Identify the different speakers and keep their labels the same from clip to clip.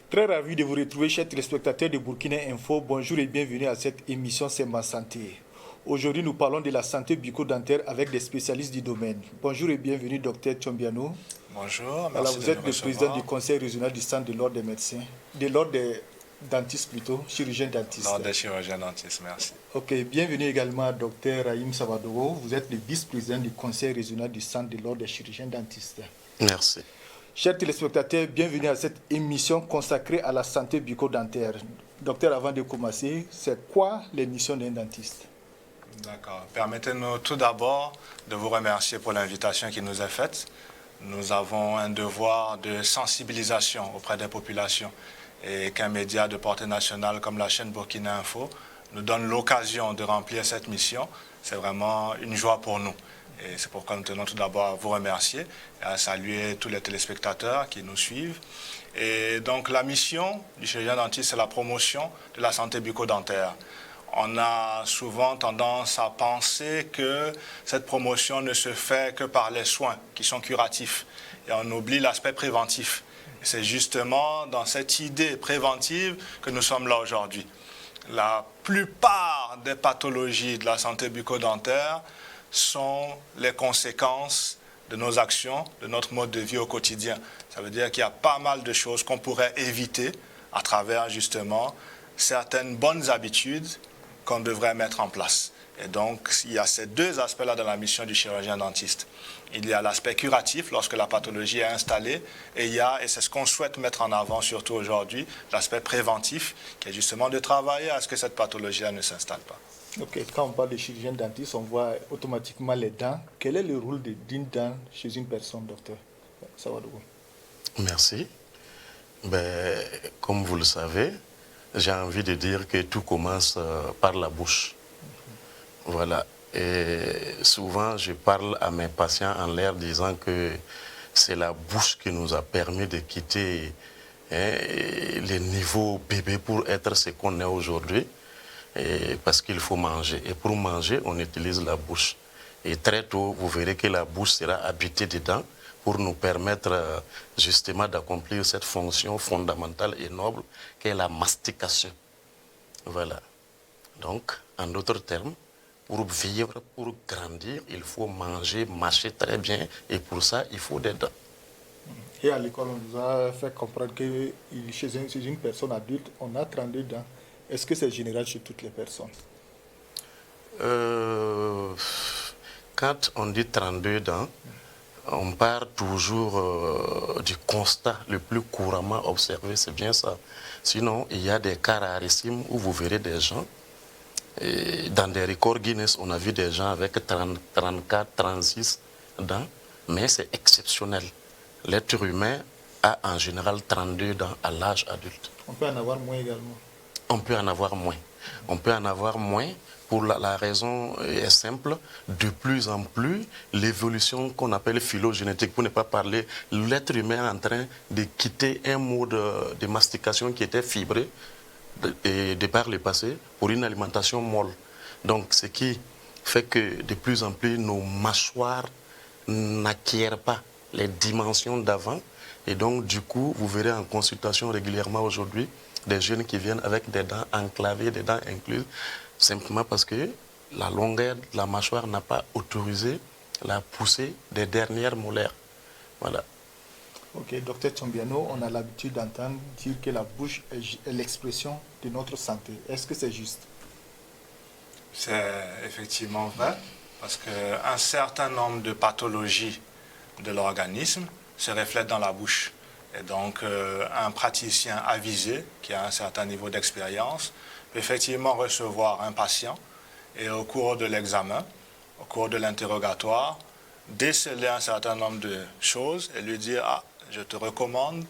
Speaker 1: Très ravi de vous retrouver, chers téléspectateurs de Burkina Info. Bonjour et bienvenue à cette émission C'est ma santé. Aujourd'hui, nous parlons de la santé bucco-dentaire avec des spécialistes du domaine. Bonjour et bienvenue, docteur Tchombiano.
Speaker 2: Bonjour,
Speaker 1: Voilà,
Speaker 2: merci
Speaker 1: vous
Speaker 2: de nous
Speaker 1: êtes le président du
Speaker 2: recevoir.
Speaker 1: conseil régional du centre de l'ordre des médecins, de l'ordre des dentistes plutôt, chirurgiens dentistes.
Speaker 2: L'ordre des chirurgiens dentistes, merci.
Speaker 1: Ok, bienvenue également à docteur Rahim Savadogo. Vous êtes le vice-président du conseil régional du centre de l'ordre des chirurgiens dentistes.
Speaker 3: Merci.
Speaker 1: Chers téléspectateurs, bienvenue à cette émission consacrée à la santé bucco-dentaire. Docteur, avant de commencer, c'est quoi les missions d'un dentiste?
Speaker 2: D'accord. Permettez-nous tout d'abord de vous remercier pour l'invitation qui nous est faite. Nous avons un devoir de sensibilisation auprès des populations et qu'un média de portée nationale comme la chaîne Burkina Info nous donne l'occasion de remplir cette mission. C'est vraiment une joie pour nous. Et c'est pourquoi nous tenons tout d'abord à vous remercier et à saluer tous les téléspectateurs qui nous suivent. Et donc la mission du chirurgien dentiste, c'est la promotion de la santé bucco-dentaire. On a souvent tendance à penser que cette promotion ne se fait que par les soins qui sont curatifs. Et on oublie l'aspect préventif. Et c'est justement dans cette idée préventive que nous sommes là aujourd'hui. La plupart des pathologies de la santé bucco-dentaire sont les conséquences de nos actions, de notre mode de vie au quotidien. Ça veut dire qu'il y a pas mal de choses qu'on pourrait éviter à travers justement certaines bonnes habitudes qu'on devrait mettre en place. Et donc, il y a ces deux aspects-là dans la mission du chirurgien dentiste. Il y a l'aspect curatif lorsque la pathologie est installée et il y a, et c'est ce qu'on souhaite mettre en avant surtout aujourd'hui, l'aspect préventif qui est justement de travailler à ce que cette pathologie-là ne s'installe pas.
Speaker 1: Ok, quand on parle de chirurgien dentiste, on voit automatiquement les dents. Quel est le rôle d'une dent chez une personne, docteur Savadogo?
Speaker 3: Merci. Comme vous le savez, j'ai envie de dire que tout commence par la bouche. Voilà. Et souvent, je parle à mes patients en leur disant que c'est la bouche qui nous a permis de quitter les niveaux bébés pour être ce qu'on est aujourd'hui. Parce qu'il faut manger. Et pour manger, on utilise la bouche. Et très tôt, vous verrez que la bouche sera habitée dedans pour nous permettre justement d'accomplir cette fonction fondamentale et noble qu'est la mastication. Voilà. Donc, en d'autres termes, pour vivre, pour grandir, il faut manger, mâcher très bien. Et pour ça, il faut des dents.
Speaker 1: Et à l'école, on nous a fait comprendre que chez une personne adulte, on a 32 dents. Est-ce que c'est général chez toutes les personnes?
Speaker 3: Quand on dit 32 dents, on part toujours du constat le plus couramment observé, c'est bien ça. Sinon, il y a des cas rarissimes où vous verrez des gens, et dans des records Guinness, on a vu des gens avec 30, 34, 36 dents, mais c'est exceptionnel. L'être humain a en général 32 dents à l'âge adulte.
Speaker 1: On peut en avoir moins également.
Speaker 3: On peut en avoir moins. On peut en avoir moins pour la raison est simple. De plus en plus, l'évolution qu'on appelle phylogénétique, pour ne pas parler, l'être humain est en train de quitter un mode de mastication qui était fibré de par le passé pour une alimentation molle. Donc, ce qui fait que de plus en plus, nos mâchoires n'acquièrent pas les dimensions d'avant. Et donc, du coup, vous verrez en consultation régulièrement aujourd'hui, des jeunes qui viennent avec des dents enclavées, des dents incluses, simplement parce que la longueur de la mâchoire n'a pas autorisé la poussée des dernières molaires. Voilà.
Speaker 1: Ok, docteur Tchombiano, on a l'habitude d'entendre dire que la bouche est l'expression de notre santé. Est-ce que c'est juste?
Speaker 2: C'est effectivement vrai, parce qu'un certain nombre de pathologies de l'organisme se reflètent dans la bouche. Et donc, un praticien avisé, qui a un certain niveau d'expérience, peut effectivement recevoir un patient et au cours de l'examen, au cours de l'interrogatoire, déceler un certain nombre de choses et lui dire « Ah, je te recommande,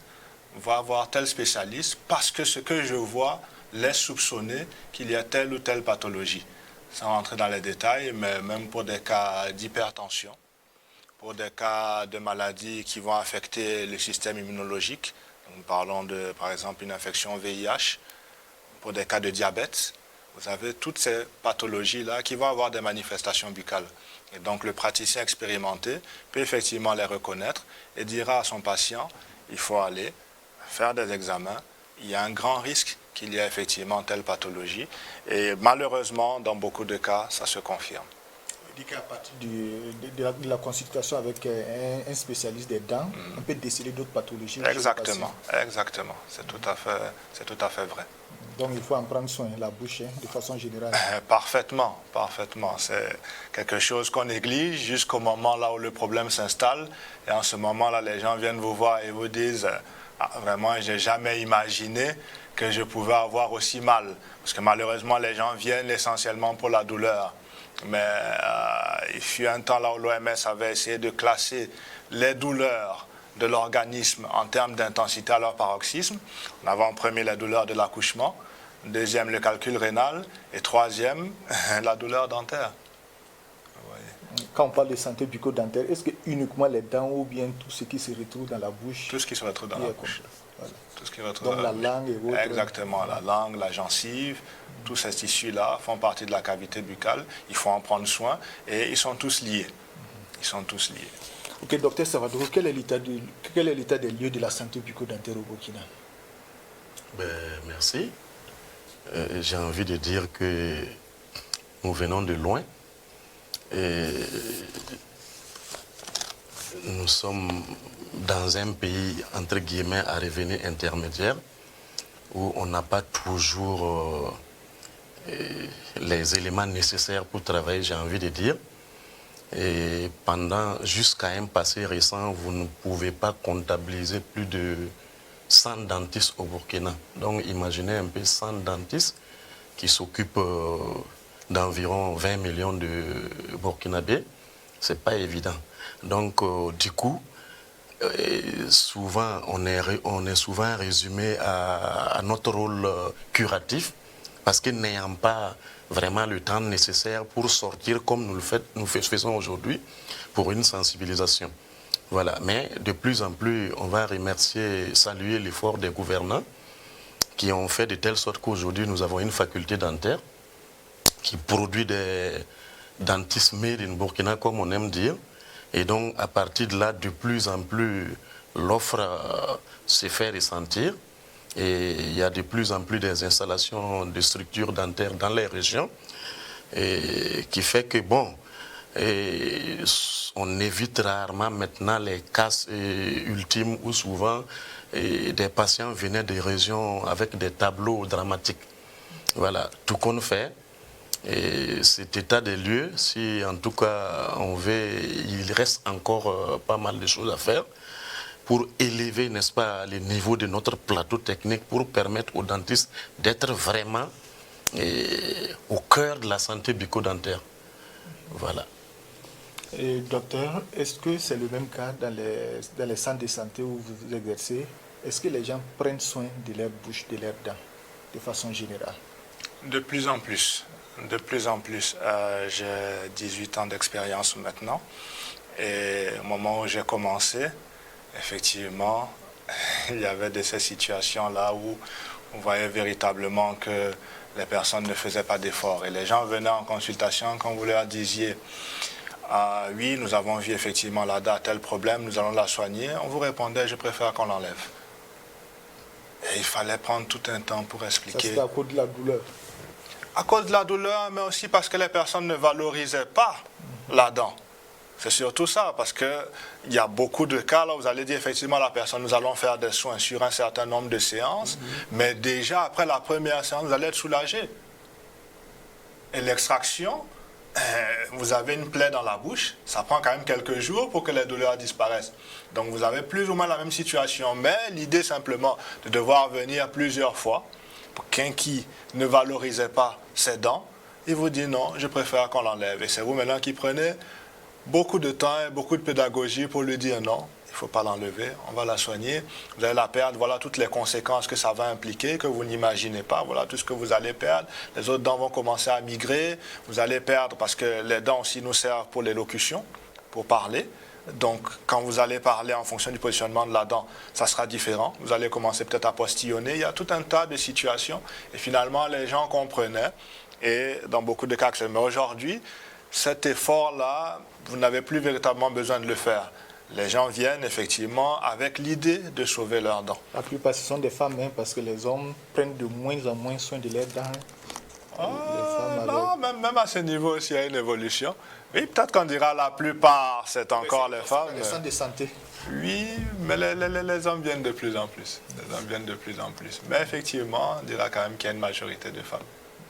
Speaker 2: va voir tel spécialiste parce que ce que je vois laisse soupçonner qu'il y a telle ou telle pathologie. » Sans rentrer dans les détails, mais même pour des cas d'hypertension, pour des cas de maladies qui vont affecter le système immunologique. Nous parlons de, par exemple, une infection VIH, pour des cas de diabète. Vous avez toutes ces pathologies-là qui vont avoir des manifestations buccales. Et donc, le praticien expérimenté peut effectivement les reconnaître et dira à son patient, il faut aller faire des examens, il y a un grand risque qu'il y ait effectivement telle pathologie. Et malheureusement, dans beaucoup de cas, ça se confirme.
Speaker 1: On dit qu'à partir de la consultation avec un spécialiste des dents, on peut déceler d'autres pathologies.
Speaker 2: Exactement, exactement. C'est tout à fait vrai.
Speaker 1: Donc il faut en prendre soin, la bouche, de façon générale.
Speaker 2: Parfaitement, parfaitement. C'est quelque chose qu'on néglige jusqu'au moment là où le problème s'installe. Et en ce moment-là, les gens viennent vous voir et vous disent vraiment, je n'ai jamais imaginé que je pouvais avoir aussi mal. Parce que malheureusement, les gens viennent essentiellement pour la douleur. Mais il fut un temps là où l'OMS avait essayé de classer les douleurs de l'organisme en termes d'intensité à leur paroxysme. On avait en premier la douleur de l'accouchement, deuxième le calcul rénal et troisième la douleur dentaire.
Speaker 1: Quand on parle de santé bucco-dentaire, est-ce que uniquement les dents ou bien tout ce qui se retrouve dans la bouche?
Speaker 2: Tout ce qui se retrouve dans la bouche.
Speaker 1: Voilà.
Speaker 2: Tout ce qui retrouve
Speaker 1: Donc
Speaker 2: dans
Speaker 1: la langue et autres.
Speaker 2: Exactement, la langue, la gencive, tous ces tissus-là font partie de la cavité buccale. Il faut en prendre soin et ils sont tous liés. Ils sont tous liés.
Speaker 1: Ok, docteur Savadoro, quel est l'état des lieux de la santé bucco-dentaire au Burkina?
Speaker 3: Merci. J'ai envie de dire que nous venons de loin. Et nous sommes dans un pays, entre guillemets, à revenu intermédiaire, où on n'a pas toujours les éléments nécessaires pour travailler, j'ai envie de dire. Et jusqu'à un passé récent, vous ne pouvez pas comptabiliser plus de 100 dentistes au Burkina. Donc imaginez un peu 100 dentistes qui s'occupent d'environ 20 millions de Burkinabés. C'est pas évident. Donc du coup, souvent on est souvent résumé à notre rôle curatif, parce que n'ayant pas vraiment le temps nécessaire pour sortir comme nous faisons aujourd'hui pour une sensibilisation. Voilà. Mais de plus en plus, on va saluer l'effort des gouvernants qui ont fait de telle sorte qu'aujourd'hui nous avons une faculté dentaire qui produit des dentistes made in Burkina, comme on aime dire. Et donc à partir de là, de plus en plus, l'offre se fait ressentir. Et il y a de plus en plus des installations de structures dentaires dans les régions, et qui fait que, bon, on évite rarement maintenant les cas ultimes où souvent des patients venaient des régions avec des tableaux dramatiques. Voilà, tout qu'on fait. Et cet état des lieux, si en tout cas on veut, il reste encore pas mal de choses à faire pour élever, n'est-ce pas, le niveau de notre plateau technique, pour permettre aux dentistes d'être vraiment au cœur de la santé bucco-dentaire. Voilà.
Speaker 1: Et docteur, est-ce que c'est le même cas dans les centres de santé où vous exercez? Est-ce que les gens prennent soin de leur bouche, de leurs dents, de façon générale?
Speaker 2: De plus en plus. De plus en plus. J'ai 18 ans d'expérience maintenant. Et au moment où j'ai commencé, effectivement, il y avait de ces situations-là où on voyait véritablement que les personnes ne faisaient pas d'efforts. Et les gens venaient en consultation quand vous leur disiez « oui, nous avons vu effectivement la dent, tel problème, nous allons la soigner », on vous répondait « je préfère qu'on l'enlève ». Et il fallait prendre tout un temps pour expliquer.
Speaker 1: Ça, c'était à cause de la douleur?
Speaker 2: À cause de la douleur, mais aussi parce que les personnes ne valorisaient pas la dent. C'est surtout ça, parce qu'il y a beaucoup de cas, là, vous allez dire effectivement à la personne, nous allons faire des soins sur un certain nombre de séances, mais déjà après la première séance, vous allez être soulagé. Et l'extraction, vous avez une plaie dans la bouche, ça prend quand même quelques jours pour que les douleurs disparaissent. Donc vous avez plus ou moins la même situation, mais l'idée simplement de devoir venir plusieurs fois, pour quelqu'un qui ne valorisait pas ses dents, il vous dit non, je préfère qu'on l'enlève. Et c'est vous maintenant qui prenez beaucoup de temps et beaucoup de pédagogie pour lui dire non, il ne faut pas l'enlever, on va la soigner, vous allez la perdre, voilà toutes les conséquences que ça va impliquer, que vous n'imaginez pas, voilà tout ce que vous allez perdre, les autres dents vont commencer à migrer, vous allez perdre parce que les dents aussi nous servent pour l'élocution, pour parler, donc quand vous allez parler en fonction du positionnement de la dent, ça sera différent, vous allez commencer peut-être à postillonner, il y a tout un tas de situations, et finalement les gens comprenaient, et dans beaucoup de cas, mais aujourd'hui, cet effort-là, vous n'avez plus véritablement besoin de le faire. Les gens viennent effectivement avec l'idée de sauver leurs dents.
Speaker 1: La plupart, ce sont des femmes, hein, parce que les hommes prennent de moins en moins soin de leurs dents.
Speaker 2: Non, même à ce niveau aussi, il y a une évolution. Oui, peut-être qu'on dira la plupart, c'est encore les femmes.
Speaker 1: Les centres de santé.
Speaker 2: Oui, mais les hommes viennent de plus en plus. Les hommes viennent de plus en plus. Mais effectivement, on dira quand même qu'il y a une majorité de femmes.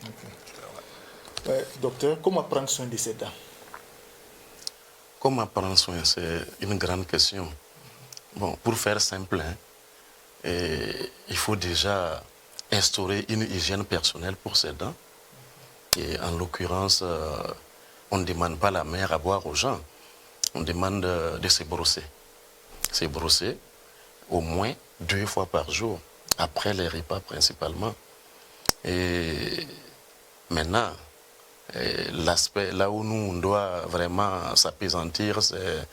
Speaker 1: Okay. Ouais, docteur, comment prendre soin de ces dents?
Speaker 3: Comment prendre soin? C'est une grande question. Bon, pour faire simple, hein, il faut déjà instaurer une hygiène personnelle pour ces dents. Et en l'occurrence, on ne demande pas la mère à boire aux gens. On demande de se brosser. Se brosser au moins 2 fois par jour, après les repas principalement. Et maintenant, l'aspect là où nous on doit vraiment s'apaisantir, c'est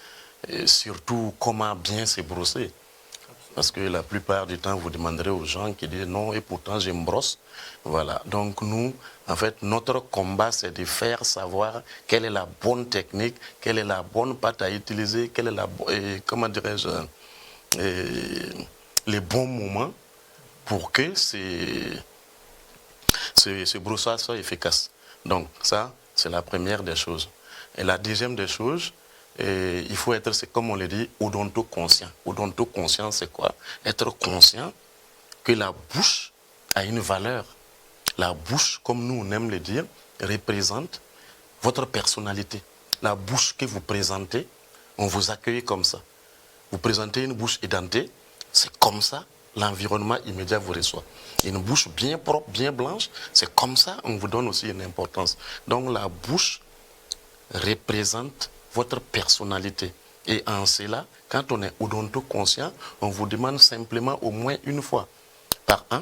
Speaker 3: surtout comment bien se brosser. Parce que la plupart du temps, vous demanderez aux gens qui disent non, et pourtant je me brosse. Voilà. Donc nous, en fait, notre combat, c'est de faire savoir quelle est la bonne technique, quelle est la bonne pâte à utiliser, quelle est la, comment dirais-je, les bons moments pour que ce brossage soit efficace. Donc ça, c'est la première des choses. Et la deuxième des choses, il faut être, comme on le dit, odonto-conscient. Odonto-conscient, c'est quoi? Être conscient que la bouche a une valeur. La bouche, comme nous on aime le dire, représente votre personnalité. La bouche que vous présentez, on vous accueille comme ça. Vous présentez une bouche édentée, c'est comme ça l'environnement immédiat vous reçoit. Une bouche bien propre, bien blanche, c'est comme ça on vous donne aussi une importance. Donc la bouche représente votre personnalité. Et en cela, quand on est odonto-conscient, on vous demande simplement au moins une fois par an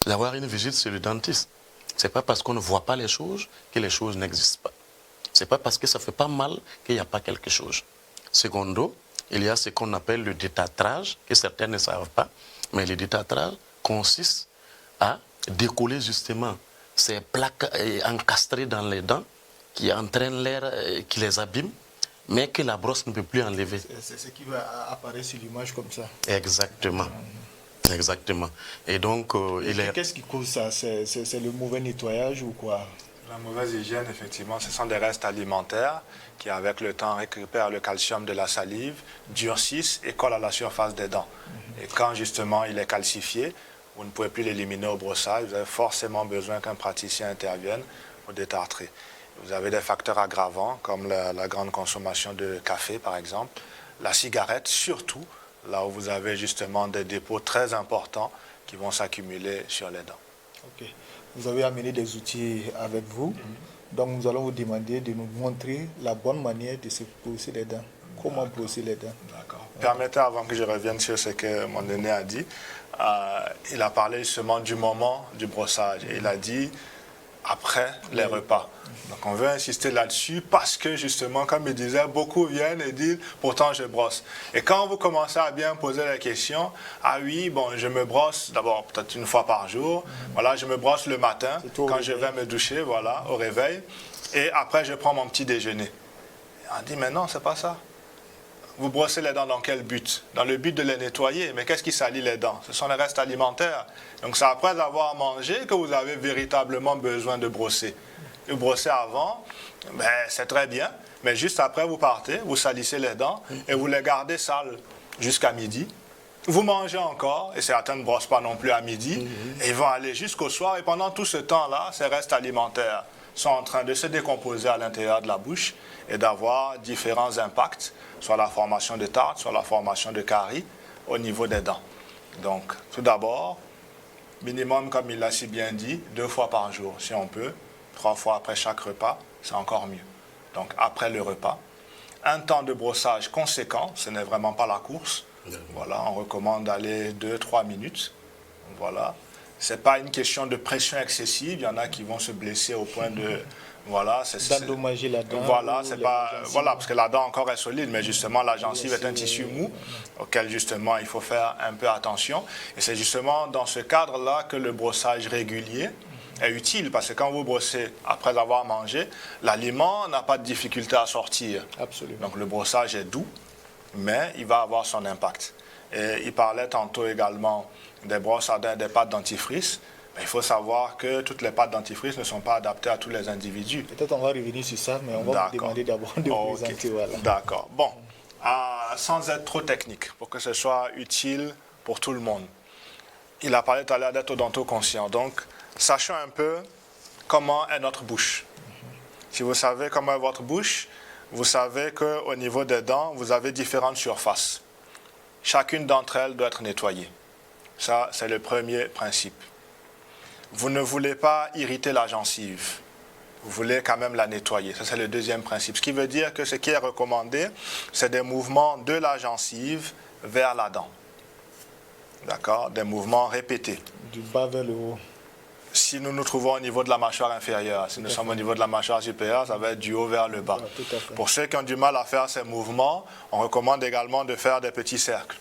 Speaker 3: d'avoir une visite chez le dentiste. Ce n'est pas parce qu'on ne voit pas les choses que les choses n'existent pas. Ce n'est pas parce que ça ne fait pas mal qu'il n'y a pas quelque chose. Secondo, il y a ce qu'on appelle le détartrage, que certains ne savent pas, mais le détartrage consiste à décoller justement ces plaques encastrées dans les dents qui entraînent l'air, qui les abîme, mais que la brosse ne peut plus enlever.
Speaker 1: C'est ce qui va apparaître sur l'image comme ça.
Speaker 3: Exactement. Exactement. Et donc,
Speaker 1: qu'est-ce qui cause ça? C'est le mauvais nettoyage ou quoi?
Speaker 2: La mauvaise hygiène, effectivement, ce sont des restes alimentaires qui, avec le temps, récupèrent le calcium de la salive, durcissent et collent à la surface des dents. Et quand, justement, il est calcifié, vous ne pouvez plus l'éliminer au brossage. Vous avez forcément besoin qu'un praticien intervienne pour détartrer. Vous avez des facteurs aggravants, comme la grande consommation de café, par exemple, la cigarette, surtout, là où vous avez justement des dépôts très importants qui vont s'accumuler sur les dents.
Speaker 1: Ok. Vous avez amené des outils avec vous, donc nous allons vous demander de nous montrer la bonne manière de se brosser les dents. Comment brosser les dents?
Speaker 2: D'accord. Permettez, avant que je revienne sur ce que mon aîné a dit, il a parlé justement du moment du brossage. Et il a dit après les repas. Donc on veut insister là-dessus parce que justement, comme il disait, beaucoup viennent et disent pourtant je brosse. Et quand vous commencez à bien poser la question, ah oui, bon, je me brosse d'abord peut-être une fois par jour. Voilà, je me brosse le matin quand je vais me doucher, voilà, au réveil. Et après je prends mon petit déjeuner. Et on dit mais non, c'est pas ça. Vous brossez les dents dans quel but? Dans le but de les nettoyer. Mais qu'est-ce qui salit les dents? Ce sont les restes alimentaires. Donc c'est après avoir mangé que vous avez véritablement besoin de brosser. Vous brossez avant, ben, c'est très bien. Mais juste après, vous partez, vous salissez les dents et vous les gardez sales jusqu'à midi. Vous mangez encore, et certains ne brossent pas non plus à midi, et ils vont aller jusqu'au soir. Et pendant tout ce temps-là, ces restes alimentaires sont en train de se décomposer à l'intérieur de la bouche et d'avoir différents impacts, soit la formation de tartes, soit la formation de caries au niveau des dents. Donc, tout d'abord, minimum, comme il l'a si bien dit, 2 fois par jour, si on peut, 3 fois après chaque repas, c'est encore mieux. Donc, après le repas, un temps de brossage conséquent, ce n'est vraiment pas la course. Voilà, on recommande d'aller 2-3 minutes. Voilà. Ce n'est pas une question de pression excessive. Il y en a qui vont se blesser au point de... Voilà,
Speaker 1: d'endommager la dent.
Speaker 2: Voilà, c'est pas, voilà, parce que la dent encore est solide, mais justement la gencive est un tissu mou auquel justement il faut faire un peu attention. Et c'est justement dans ce cadre-là que le brossage régulier est utile, parce que quand vous brossez après avoir mangé, l'aliment n'a pas de difficulté à sortir.
Speaker 1: Absolument.
Speaker 2: Donc le brossage est doux, mais il va avoir son impact. Et il parlait tantôt également des brosses à dents et des pâtes dentifrice. Il faut savoir que toutes les pâtes dentifrice ne sont pas adaptées à tous les individus.
Speaker 1: Peut-être on va revenir sur ça, mais on va vous demander d'abord de vous présenter. Voilà.
Speaker 2: D'accord. Bon, sans être trop technique, pour que ce soit utile pour tout le monde. Il a parlé tout à l'heure d'être odontoconscient. Donc, sachons un peu comment est notre bouche. Si vous savez comment est votre bouche, vous savez qu'au niveau des dents, vous avez différentes surfaces. Chacune d'entre elles doit être nettoyée. Ça, c'est le premier principe. Vous ne voulez pas irriter la gencive. Vous voulez quand même la nettoyer. Ça, c'est le deuxième principe. Ce qui veut dire que ce qui est recommandé, c'est des mouvements de la gencive vers la dent. D'accord? Des mouvements répétés.
Speaker 1: Du bas vers le haut.
Speaker 2: Si nous nous trouvons au niveau de la mâchoire inférieure, si nous sommes au niveau de la mâchoire supérieure, ça va être du haut vers le bas. Pour ceux qui ont du mal à faire ces mouvements, on recommande également de faire des petits cercles.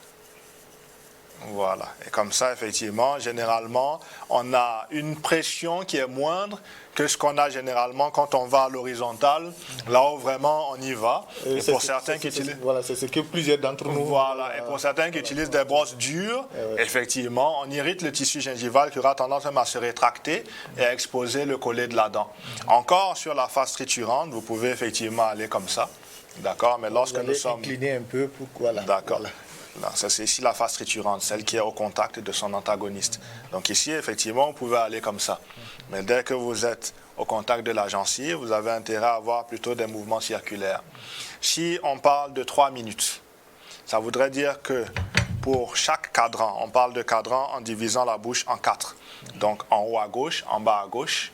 Speaker 2: Voilà. Et comme ça, effectivement, généralement, on a une pression qui est moindre que ce qu'on a généralement quand on va à l'horizontale, là où vraiment on y va. Et pour certains qui utilisent...
Speaker 1: Voilà, c'est ce que plusieurs d'entre nous...
Speaker 2: Voilà. Et pour certains qui utilisent des brosses dures, effectivement, on irrite le tissu gingival qui aura tendance même à se rétracter et à exposer le collet de la dent. Encore sur la face triturante, vous pouvez effectivement aller comme ça. D'accord? Mais lorsque nous sommes...
Speaker 1: incliner un peu pour... Voilà.
Speaker 2: D'accord. Voilà. Ça, c'est ici la face triturante, celle qui est au contact de son antagoniste. Donc ici, effectivement, vous pouvez aller comme ça. Mais dès que vous êtes au contact de la gencive, vous avez intérêt à avoir plutôt des mouvements circulaires. Si on parle de 3 minutes, ça voudrait dire que pour chaque cadran, on parle de cadran en divisant la bouche en 4. Donc en haut à gauche, en bas à gauche,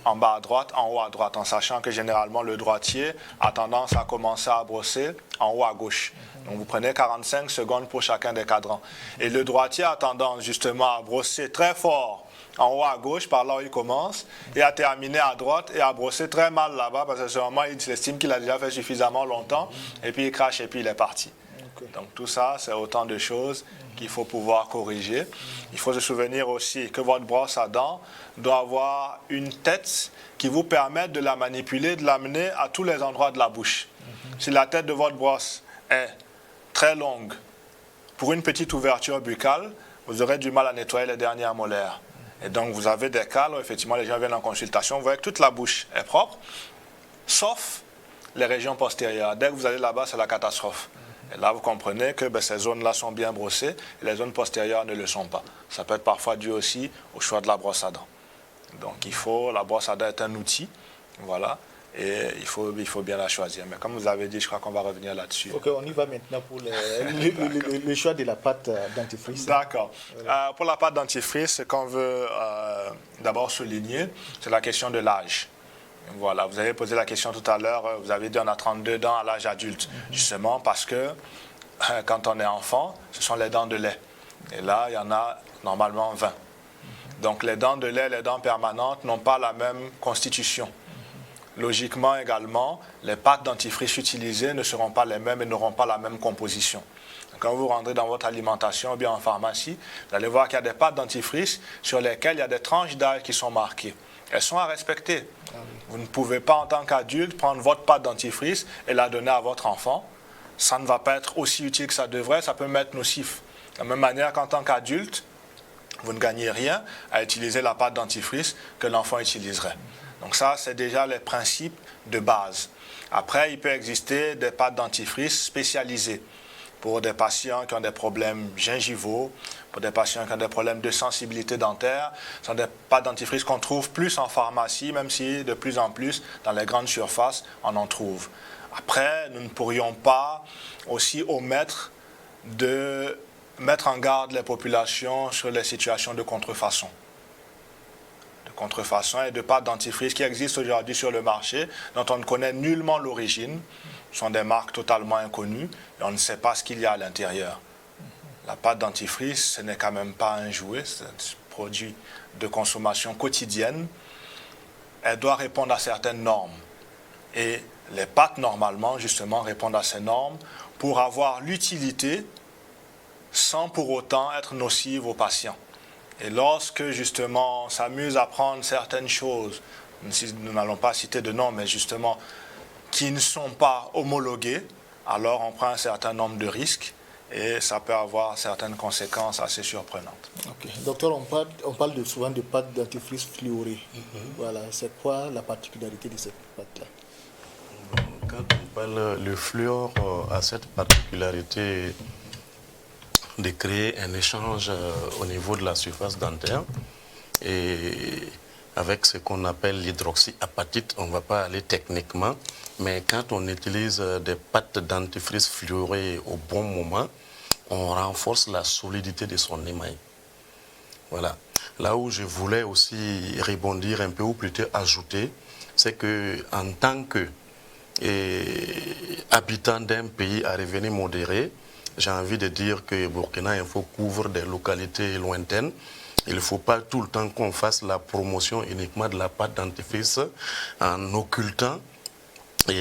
Speaker 2: en bas à droite, en haut à droite, en sachant que généralement le droitier a tendance à commencer à brosser en haut à gauche. Donc vous prenez 45 secondes pour chacun des cadrans. Et le droitier a tendance justement à brosser très fort en haut à gauche, par là où il commence, et à terminer à droite et à brosser très mal là-bas, parce que sûrement il estime qu'il a déjà fait suffisamment longtemps, et puis il crache et puis il est parti. Donc tout ça, c'est autant de choses qu'il faut pouvoir corriger. Il faut se souvenir aussi que votre brosse à dents doit avoir une tête qui vous permette de la manipuler, de l'amener à tous les endroits de la bouche. Si la tête de votre brosse est très longue, pour une petite ouverture buccale, vous aurez du mal à nettoyer les dernières molaires. Et donc vous avez des cas où effectivement les gens viennent en consultation, vous voyez que toute la bouche est propre, sauf les régions postérieures. Dès que vous allez là-bas, c'est la catastrophe. Et là, vous comprenez que ces zones-là sont bien brossées et les zones postérieures ne le sont pas. Ça peut être parfois dû aussi au choix de la brosse à dents. Donc, la brosse à dents est un outil, voilà, et il faut bien la choisir. Mais comme vous avez dit, je crois qu'on va revenir là-dessus.
Speaker 1: Ok, on y va maintenant pour le choix de la pâte dentifrice.
Speaker 2: D'accord. Voilà. Pour la pâte dentifrice, ce qu'on veut d'abord souligner, c'est la question de l'âge. Voilà, vous avez posé la question tout à l'heure, vous avez dit on a 32 dents à l'âge adulte, justement parce que quand on est enfant, ce sont les dents de lait. Et là, il y en a normalement 20. Donc les dents de lait, les dents permanentes n'ont pas la même constitution. Logiquement également, les pâtes dentifrice utilisées ne seront pas les mêmes et n'auront pas la même composition. Quand vous rentrez dans votre alimentation ou bien en pharmacie, vous allez voir qu'il y a des pâtes dentifrice sur lesquelles il y a des tranches d'âge qui sont marquées. Elles sont à respecter. Vous ne pouvez pas, en tant qu'adulte, prendre votre pâte dentifrice et la donner à votre enfant. Ça ne va pas être aussi utile que ça devrait, ça peut être nocif. De la même manière qu'en tant qu'adulte, vous ne gagnez rien à utiliser la pâte dentifrice que l'enfant utiliserait. Donc ça, c'est déjà les principes de base. Après, il peut exister des pâtes dentifrice spécialisées pour des patients qui ont des problèmes gingivaux, pour des patients qui ont des problèmes de sensibilité dentaire. Ce sont des pâtes dentifrice qu'on trouve plus en pharmacie, même si de plus en plus, dans les grandes surfaces, on en trouve. Après, nous ne pourrions pas aussi omettre de mettre en garde les populations sur les situations de contrefaçon. Et de pâtes dentifrice qui existent aujourd'hui sur le marché, dont on ne connaît nullement l'origine. Ce sont des marques totalement inconnues et on ne sait pas ce qu'il y a à l'intérieur. La pâte dentifrice, ce n'est quand même pas un jouet, c'est un produit de consommation quotidienne. Elle doit répondre à certaines normes. Et les pâtes, normalement, justement, répondent à ces normes pour avoir l'utilité sans pour autant être nocive aux patients. Et lorsque, justement, on s'amuse à prendre certaines choses, nous n'allons pas citer de noms, mais justement, qui ne sont pas homologuées, alors on prend un certain nombre de risques et ça peut avoir certaines conséquences assez surprenantes.
Speaker 1: Okay. Docteur, on parle souvent de pâte dentifrice fluorée. Voilà, c'est quoi la particularité de cette pâte-là?
Speaker 3: Quand on parle, le fluor a cette particularité de créer un échange au niveau de la surface dentaire et avec ce qu'on appelle l'hydroxyapatite, on ne va pas aller techniquement, mais quand on utilise des pâtes dentifrice fluorées au bon moment, on renforce la solidité de son émail. Voilà. Là où je voulais aussi rebondir un peu ou plutôt ajouter, c'est que en tant que habitant d'un pays à revenu modéré, j'ai envie de dire que Burkina Info couvre des localités lointaines. Il ne faut pas tout le temps qu'on fasse la promotion uniquement de la pâte dentifrice en occultant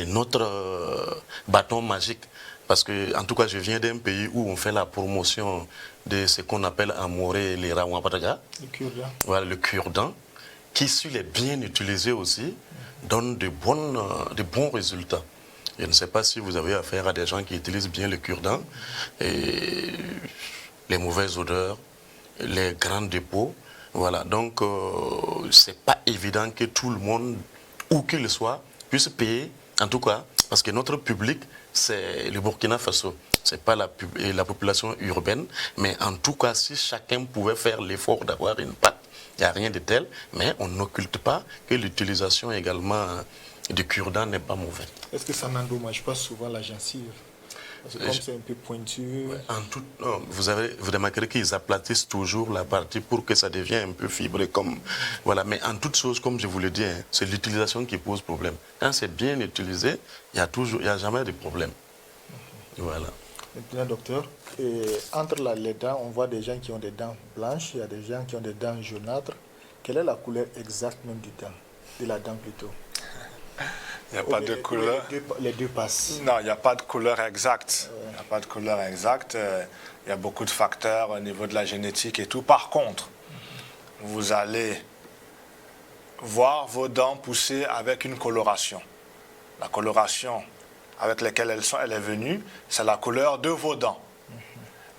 Speaker 3: notre bâton magique. Parce que, en tout cas, je viens d'un pays où on fait la promotion de ce qu'on appelle en moré les rawapataga.
Speaker 1: Le cure-dent.
Speaker 3: Voilà, le cure-dent, qui, s'il est bien utilisé aussi, donne de bons résultats. Je ne sais pas si vous avez affaire à des gens qui utilisent bien le cure-dent, et les mauvaises odeurs, les grands dépôts. Voilà, donc c'est pas évident que tout le monde, où qu'il soit, puisse payer, en tout cas, parce que notre public, c'est le Burkina Faso. Ce n'est pas la population urbaine, mais en tout cas, si chacun pouvait faire l'effort d'avoir une pâte, il n'y a rien de tel, mais on n'occulte pas que l'utilisation également du cure-dent n'est pas mauvaise.
Speaker 1: Est-ce que ça n'endommage pas souvent la gencive? Parce que comme c'est un peu pointu...
Speaker 3: Vous remarquerez qu'ils aplatissent toujours la partie pour que ça devienne un peu fibré. Voilà. Mais en toute chose, comme je vous l'ai dit, hein, c'est l'utilisation qui pose problème. Quand c'est bien utilisé, il n'y a jamais de problème. Voilà.
Speaker 1: Maintenant, docteur, entre les dents, on voit des gens qui ont des dents blanches, il y a des gens qui ont des dents jaunâtres. Quelle est la couleur exacte même de la dent plutôt?
Speaker 2: Il n'y a pas de couleur.
Speaker 1: Les deux passent.
Speaker 2: Non, il n'y a pas de couleur exacte. Il n'y a pas de couleur exacte. Il y a beaucoup de facteurs au niveau de la génétique et tout. Par contre, vous allez voir vos dents pousser avec une coloration. La coloration avec laquelle elle est venue, c'est la couleur de vos dents.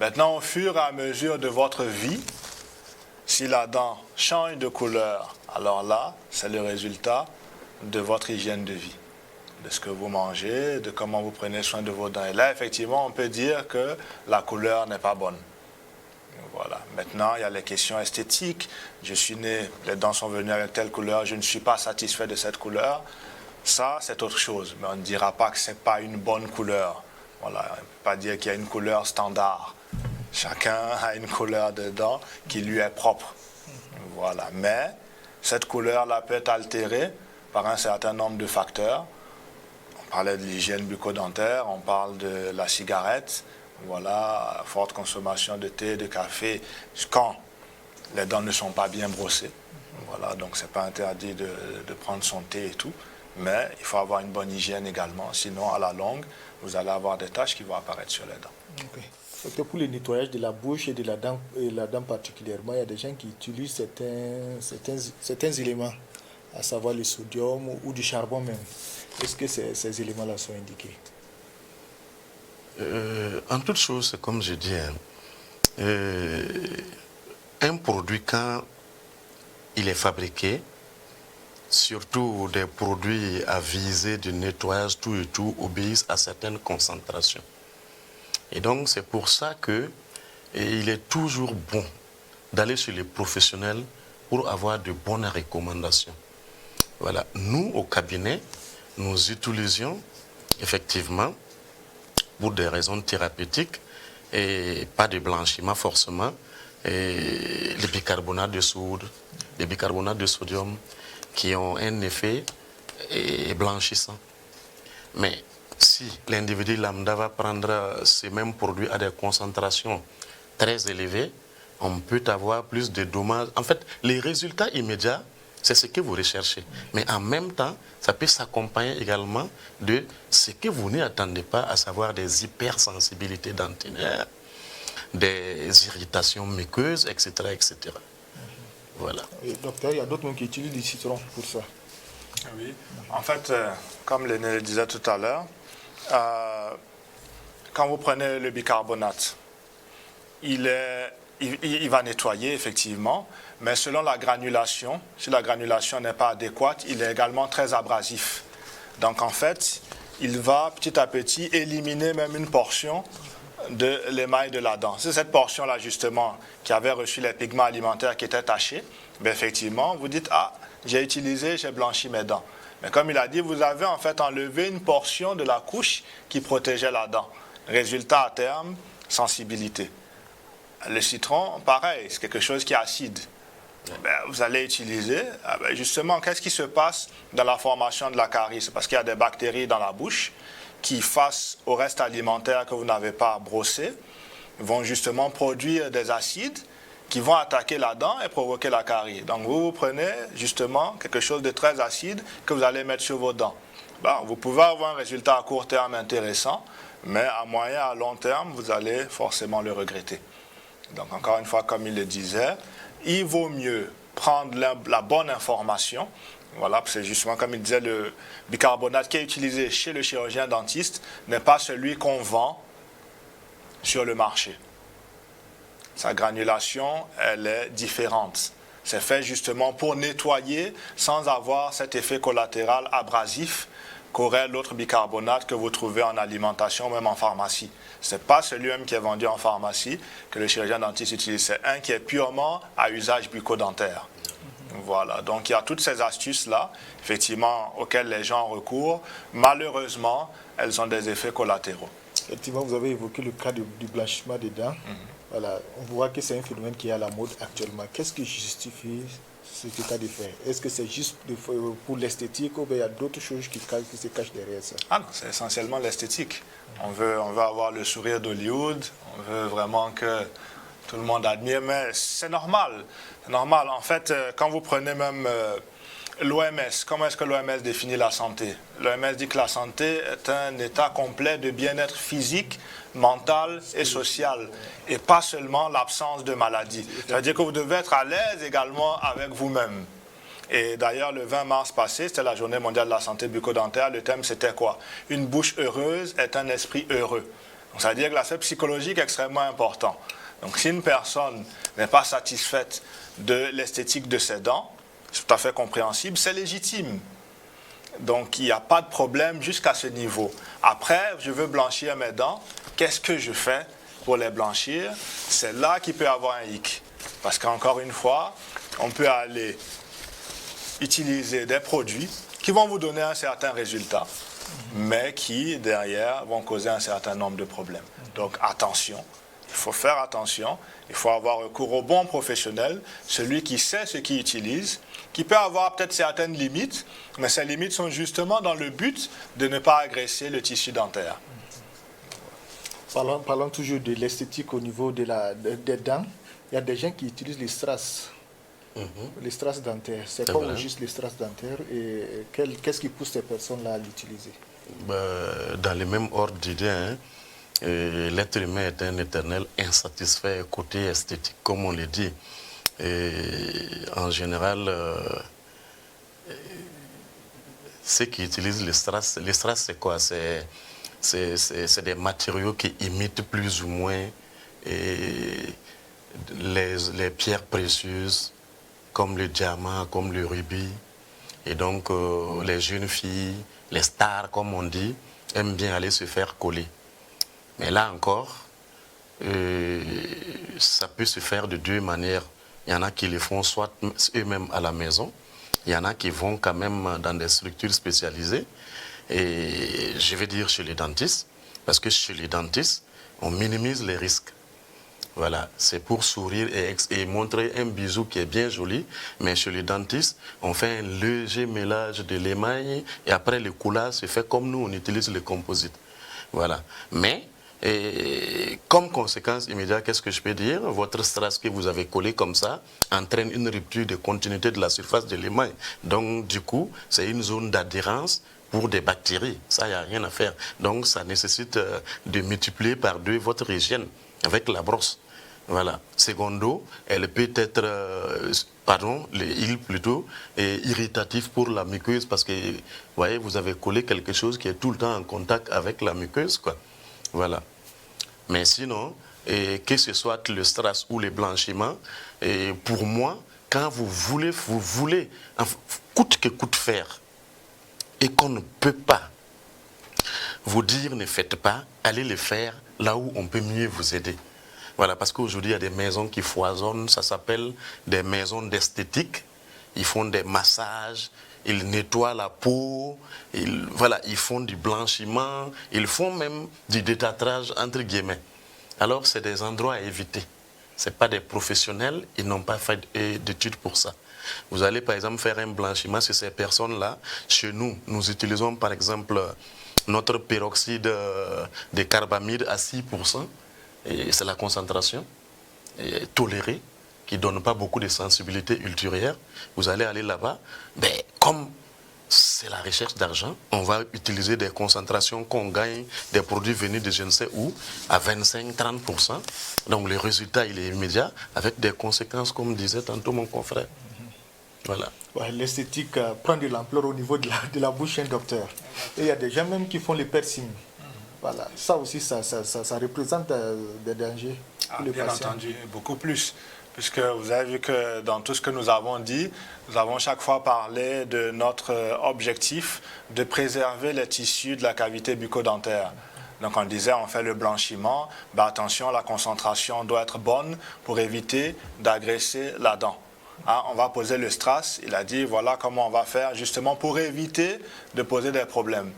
Speaker 2: Maintenant, au fur et à mesure de votre vie, si la dent change de couleur, alors là, c'est le résultat de votre hygiène de vie, de ce que vous mangez, de comment vous prenez soin de vos dents. Et là, effectivement, on peut dire que la couleur n'est pas bonne. Voilà. Maintenant, il y a les questions esthétiques. Je suis né, les dents sont venues avec telle couleur, je ne suis pas satisfait de cette couleur. Ça, c'est autre chose. Mais on ne dira pas que ce n'est pas une bonne couleur. Voilà. On ne peut pas dire qu'il y a une couleur standard. Chacun a une couleur de dents qui lui est propre. Voilà. Mais cette couleur-là peut être altérée par un certain nombre de facteurs. On parlait de l'hygiène bucco-dentaire, on parle de la cigarette, voilà, forte consommation de thé, de café, quand les dents ne sont pas bien brossées. Voilà, donc c'est pas interdit de prendre son thé et tout, mais il faut avoir une bonne hygiène également, sinon à la longue, vous allez avoir des taches qui vont apparaître sur les dents.
Speaker 1: Okay. Donc, pour le nettoyage de la bouche et de la dent particulièrement, il y a des gens qui utilisent certains éléments, à savoir le sodium ou du charbon même. Est-ce que ces éléments-là sont indiqués?
Speaker 3: En toute chose, c'est comme je dis, un produit, quand il est fabriqué, surtout des produits à visée de nettoyage, tout et tout, obéissent à certaines concentrations. Et donc, c'est pour ça qu'il est toujours bon d'aller chez les professionnels pour avoir de bonnes recommandations. Voilà. Nous, au cabinet, nous utilisions effectivement, pour des raisons thérapeutiques, et pas de blanchiment forcément, et les bicarbonates de soude, les bicarbonates de sodium, qui ont un effet blanchissant. Mais si l'individu lambda va prendre ces mêmes produits à des concentrations très élevées, on peut avoir plus de dommages. En fait, les résultats immédiats, c'est ce que vous recherchez. Mais en même temps, ça peut s'accompagner également de ce que vous n'y attendez pas, à savoir des hypersensibilités dentaires, des irritations muqueuses, etc. etc. Voilà.
Speaker 1: Et docteur, il y a d'autres qui utilisent du citron pour ça.
Speaker 2: Oui. En fait, comme Léné le disait tout à l'heure, quand vous prenez le bicarbonate, il va nettoyer effectivement, mais selon la granulation, si la granulation n'est pas adéquate, il est également très abrasif. Donc en fait, il va petit à petit éliminer même une portion de l'émail de la dent. C'est cette portion-là justement qui avait reçu les pigments alimentaires qui étaient tachés. Mais effectivement, vous dites, ah, j'ai blanchi mes dents. Mais comme il a dit, vous avez en fait enlevé une portion de la couche qui protégeait la dent. Résultat à terme, sensibilité. Le citron, pareil, c'est quelque chose qui est acide. Vous allez utiliser, justement, qu'est-ce qui se passe dans la formation de la carie? C'est parce qu'il y a des bactéries dans la bouche qui, face au reste alimentaire que vous n'avez pas brossé, vont justement produire des acides qui vont attaquer la dent et provoquer la carie. Donc vous prenez justement quelque chose de très acide que vous allez mettre sur vos dents. Vous pouvez avoir un résultat à court terme intéressant, mais à moyen, à long terme, vous allez forcément le regretter. Donc encore une fois, comme il le disait, il vaut mieux prendre la bonne information. Voilà, c'est justement comme il disait, le bicarbonate qui est utilisé chez le chirurgien dentiste n'est pas celui qu'on vend sur le marché. Sa granulation, elle est différente. C'est fait justement pour nettoyer sans avoir cet effet collatéral abrasif qu'aurait l'autre bicarbonate que vous trouvez en alimentation, même en pharmacie. Ce n'est pas celui-même qui est vendu en pharmacie que le chirurgien dentiste utilise. C'est un qui est purement à usage bucco-dentaire. Voilà, donc il y a toutes ces astuces-là, effectivement, auxquelles les gens recourent. Malheureusement, elles ont des effets collatéraux.
Speaker 1: Effectivement, vous avez évoqué le cas du blanchiment des dents. Voilà, on voit que c'est un phénomène qui est à la mode actuellement. Qu'est-ce qui justifie cet état de fait? Est-ce que c'est juste pour l'esthétique ou bien il y a d'autres choses qui se cachent derrière ça?
Speaker 2: Ah non, c'est essentiellement l'esthétique. On veut avoir le sourire d'Hollywood, on veut vraiment que tout le monde admire, mais c'est normal. C'est normal. En fait, quand vous prenez même l'OMS, comment est-ce que l'OMS définit la santé? L'OMS dit que la santé est un état complet de bien-être physique, mental et social, et pas seulement l'absence de maladie. C'est-à-dire que vous devez être à l'aise également avec vous-même. Et d'ailleurs, le 20 mars passé, c'était la journée mondiale de la santé bucco-dentaire. Le thème, c'était quoi? Une bouche heureuse est un esprit heureux. Donc, ça veut dire que l'aspect psychologique est extrêmement important. Donc, si une personne n'est pas satisfaite de l'esthétique de ses dents, c'est tout à fait compréhensible, c'est légitime. Donc, il n'y a pas de problème jusqu'à ce niveau. Après, je veux blanchir mes dents. Qu'est-ce que je fais pour les blanchir? C'est là qu'il peut y avoir un hic. Parce qu'encore une fois, on peut aller utiliser des produits qui vont vous donner un certain résultat, mais qui, derrière, vont causer un certain nombre de problèmes. Donc, attention. Il faut faire attention. Il faut avoir recours au bon professionnel, celui qui sait ce qu'il utilise, qui peut avoir peut-être certaines limites, mais ces limites sont justement dans le but de ne pas agresser le tissu dentaire.
Speaker 1: Parlons toujours de l'esthétique au niveau des dents. Il y a des gens qui utilisent les strass. Les strass dentaires. C'est quoi au juste les strass dentaires et qu'est-ce qui pousse ces personnes-là à l'utiliser?
Speaker 3: Dans le même ordre d'idée, hein, l'être humain est un éternel insatisfait côté esthétique, comme on le dit. Et en général, ceux qui utilisent les strass c'est quoi? C'est des matériaux qui imitent plus ou moins les pierres précieuses, comme le diamant, comme le rubis. Et donc, les jeunes filles, les stars, comme on dit, aiment bien aller se faire coller. Mais là encore, ça peut se faire de deux manières. Il y en a qui le font soit eux-mêmes à la maison, il y en a qui vont quand même dans des structures spécialisées. Et je vais dire chez les dentistes, parce que chez les dentistes, on minimise les risques. Voilà, c'est pour sourire et montrer un bisou qui est bien joli, mais chez les dentistes, on fait un léger mélange de l'émail et après le coulage se fait comme nous, on utilise le composite. Voilà, mais comme conséquence immédiate, qu'est-ce que je peux dire? Votre strass que vous avez collé comme ça entraîne une rupture de continuité de la surface de l'émail. Donc du coup, c'est une zone d'adhérence pour des bactéries. Ça, il n'y a rien à faire. Donc ça nécessite de multiplier par deux votre hygiène avec la brosse. Voilà. Secondo, elle peut être, l'huile plutôt, irritative pour la muqueuse parce que, vous voyez, vous avez collé quelque chose qui est tout le temps en contact avec la muqueuse, quoi. Voilà. Mais sinon, que ce soit le strass ou le blanchiment, pour moi, quand vous voulez, coûte que coûte faire, et qu'on ne peut pas vous dire ne faites pas, allez le faire là où on peut mieux vous aider. Voilà, parce qu'aujourd'hui, il y a des maisons qui foisonnent, ça s'appelle des maisons d'esthétique. Ils font des massages, ils nettoient la peau, ils font du blanchiment, ils font même du détartrage, entre guillemets. Alors, c'est des endroits à éviter. Ce n'est pas des professionnels, ils n'ont pas fait d'études pour ça. Vous allez, par exemple, faire un blanchiment sur ces personnes-là. Chez nous, nous utilisons, par exemple, notre peroxyde de carbamide à 6%. C'est la concentration tolérée qui ne donne pas beaucoup de sensibilité ultérieure. Vous allez aller là-bas, mais comme c'est la recherche d'argent, on va utiliser des concentrations qu'on gagne des produits venus de je ne sais où à 25-30%. Donc le résultat, il est immédiat avec des conséquences, comme disait tantôt mon confrère. Voilà.
Speaker 1: Ouais, l'esthétique prend de l'ampleur au niveau de la bouche, hein, docteur. Et il y a des gens même qui font les piercings. Voilà, ça aussi, ça représente des dangers pour les
Speaker 2: bien
Speaker 1: patients.
Speaker 2: entendu, beaucoup plus. Puisque vous avez vu que dans tout ce que nous avons dit, nous avons chaque fois parlé de notre objectif de préserver les tissus de la cavité bucco-dentaire. Donc on disait, on fait le blanchiment, ben attention, la concentration doit être bonne pour éviter d'agresser la dent. Hein, on va poser le strass, il a dit, voilà comment on va faire justement pour éviter de poser des problèmes.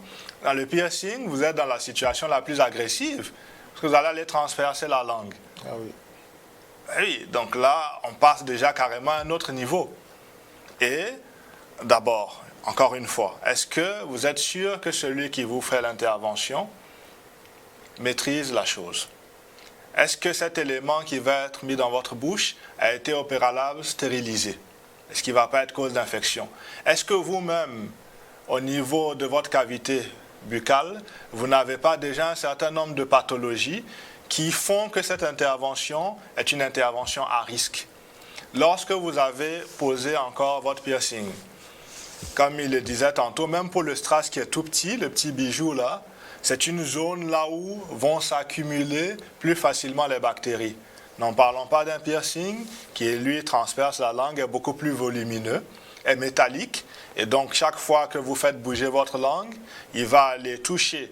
Speaker 2: Dans le piercing, vous êtes dans la situation la plus agressive, parce que vous allez aller transpercer la langue.
Speaker 1: Ah oui.
Speaker 2: Oui, donc là, on passe déjà carrément à un autre niveau. Et d'abord, encore une fois, est-ce que vous êtes sûr que celui qui vous fait l'intervention maîtrise la chose? Est-ce que cet élément qui va être mis dans votre bouche a été au préalable stérilisé? Est-ce qu'il ne va pas être cause d'infection? Est-ce que vous-même, au niveau de votre cavité buccale, vous n'avez pas déjà un certain nombre de pathologies qui font que cette intervention est une intervention à risque? Lorsque vous avez posé encore votre piercing, comme il le disait tantôt, même pour le strass qui est tout petit, le petit bijou là, c'est une zone là où vont s'accumuler plus facilement les bactéries. N'en parlons pas d'un piercing qui, lui, transperce la langue, est beaucoup plus volumineux, est métallique, et donc chaque fois que vous faites bouger votre langue, il va aller toucher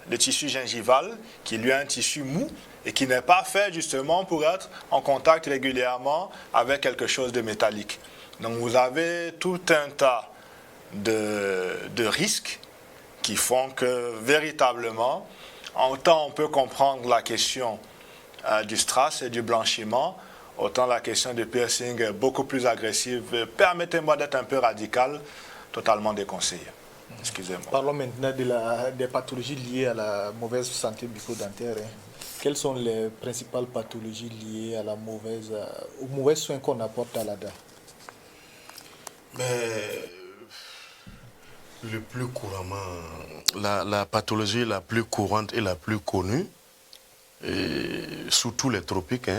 Speaker 2: le tissu gingival, qui lui est un tissu mou, et qui n'est pas fait justement pour être en contact régulièrement avec quelque chose de métallique. Donc vous avez tout un tas de risques qui font que véritablement, autant on peut comprendre la question du strass et du blanchiment, autant la question du piercing est beaucoup plus agressive. Permettez-moi d'être un peu radical, totalement déconseillé. Excusez-moi.
Speaker 1: Parlons maintenant des pathologies liées à la mauvaise santé bucco-dentaire. Quelles sont les principales pathologies liées à aux mauvais soins qu'on apporte à la dent?
Speaker 3: Le plus couramment, la pathologie la plus courante et la plus connue, sous tous les tropiques,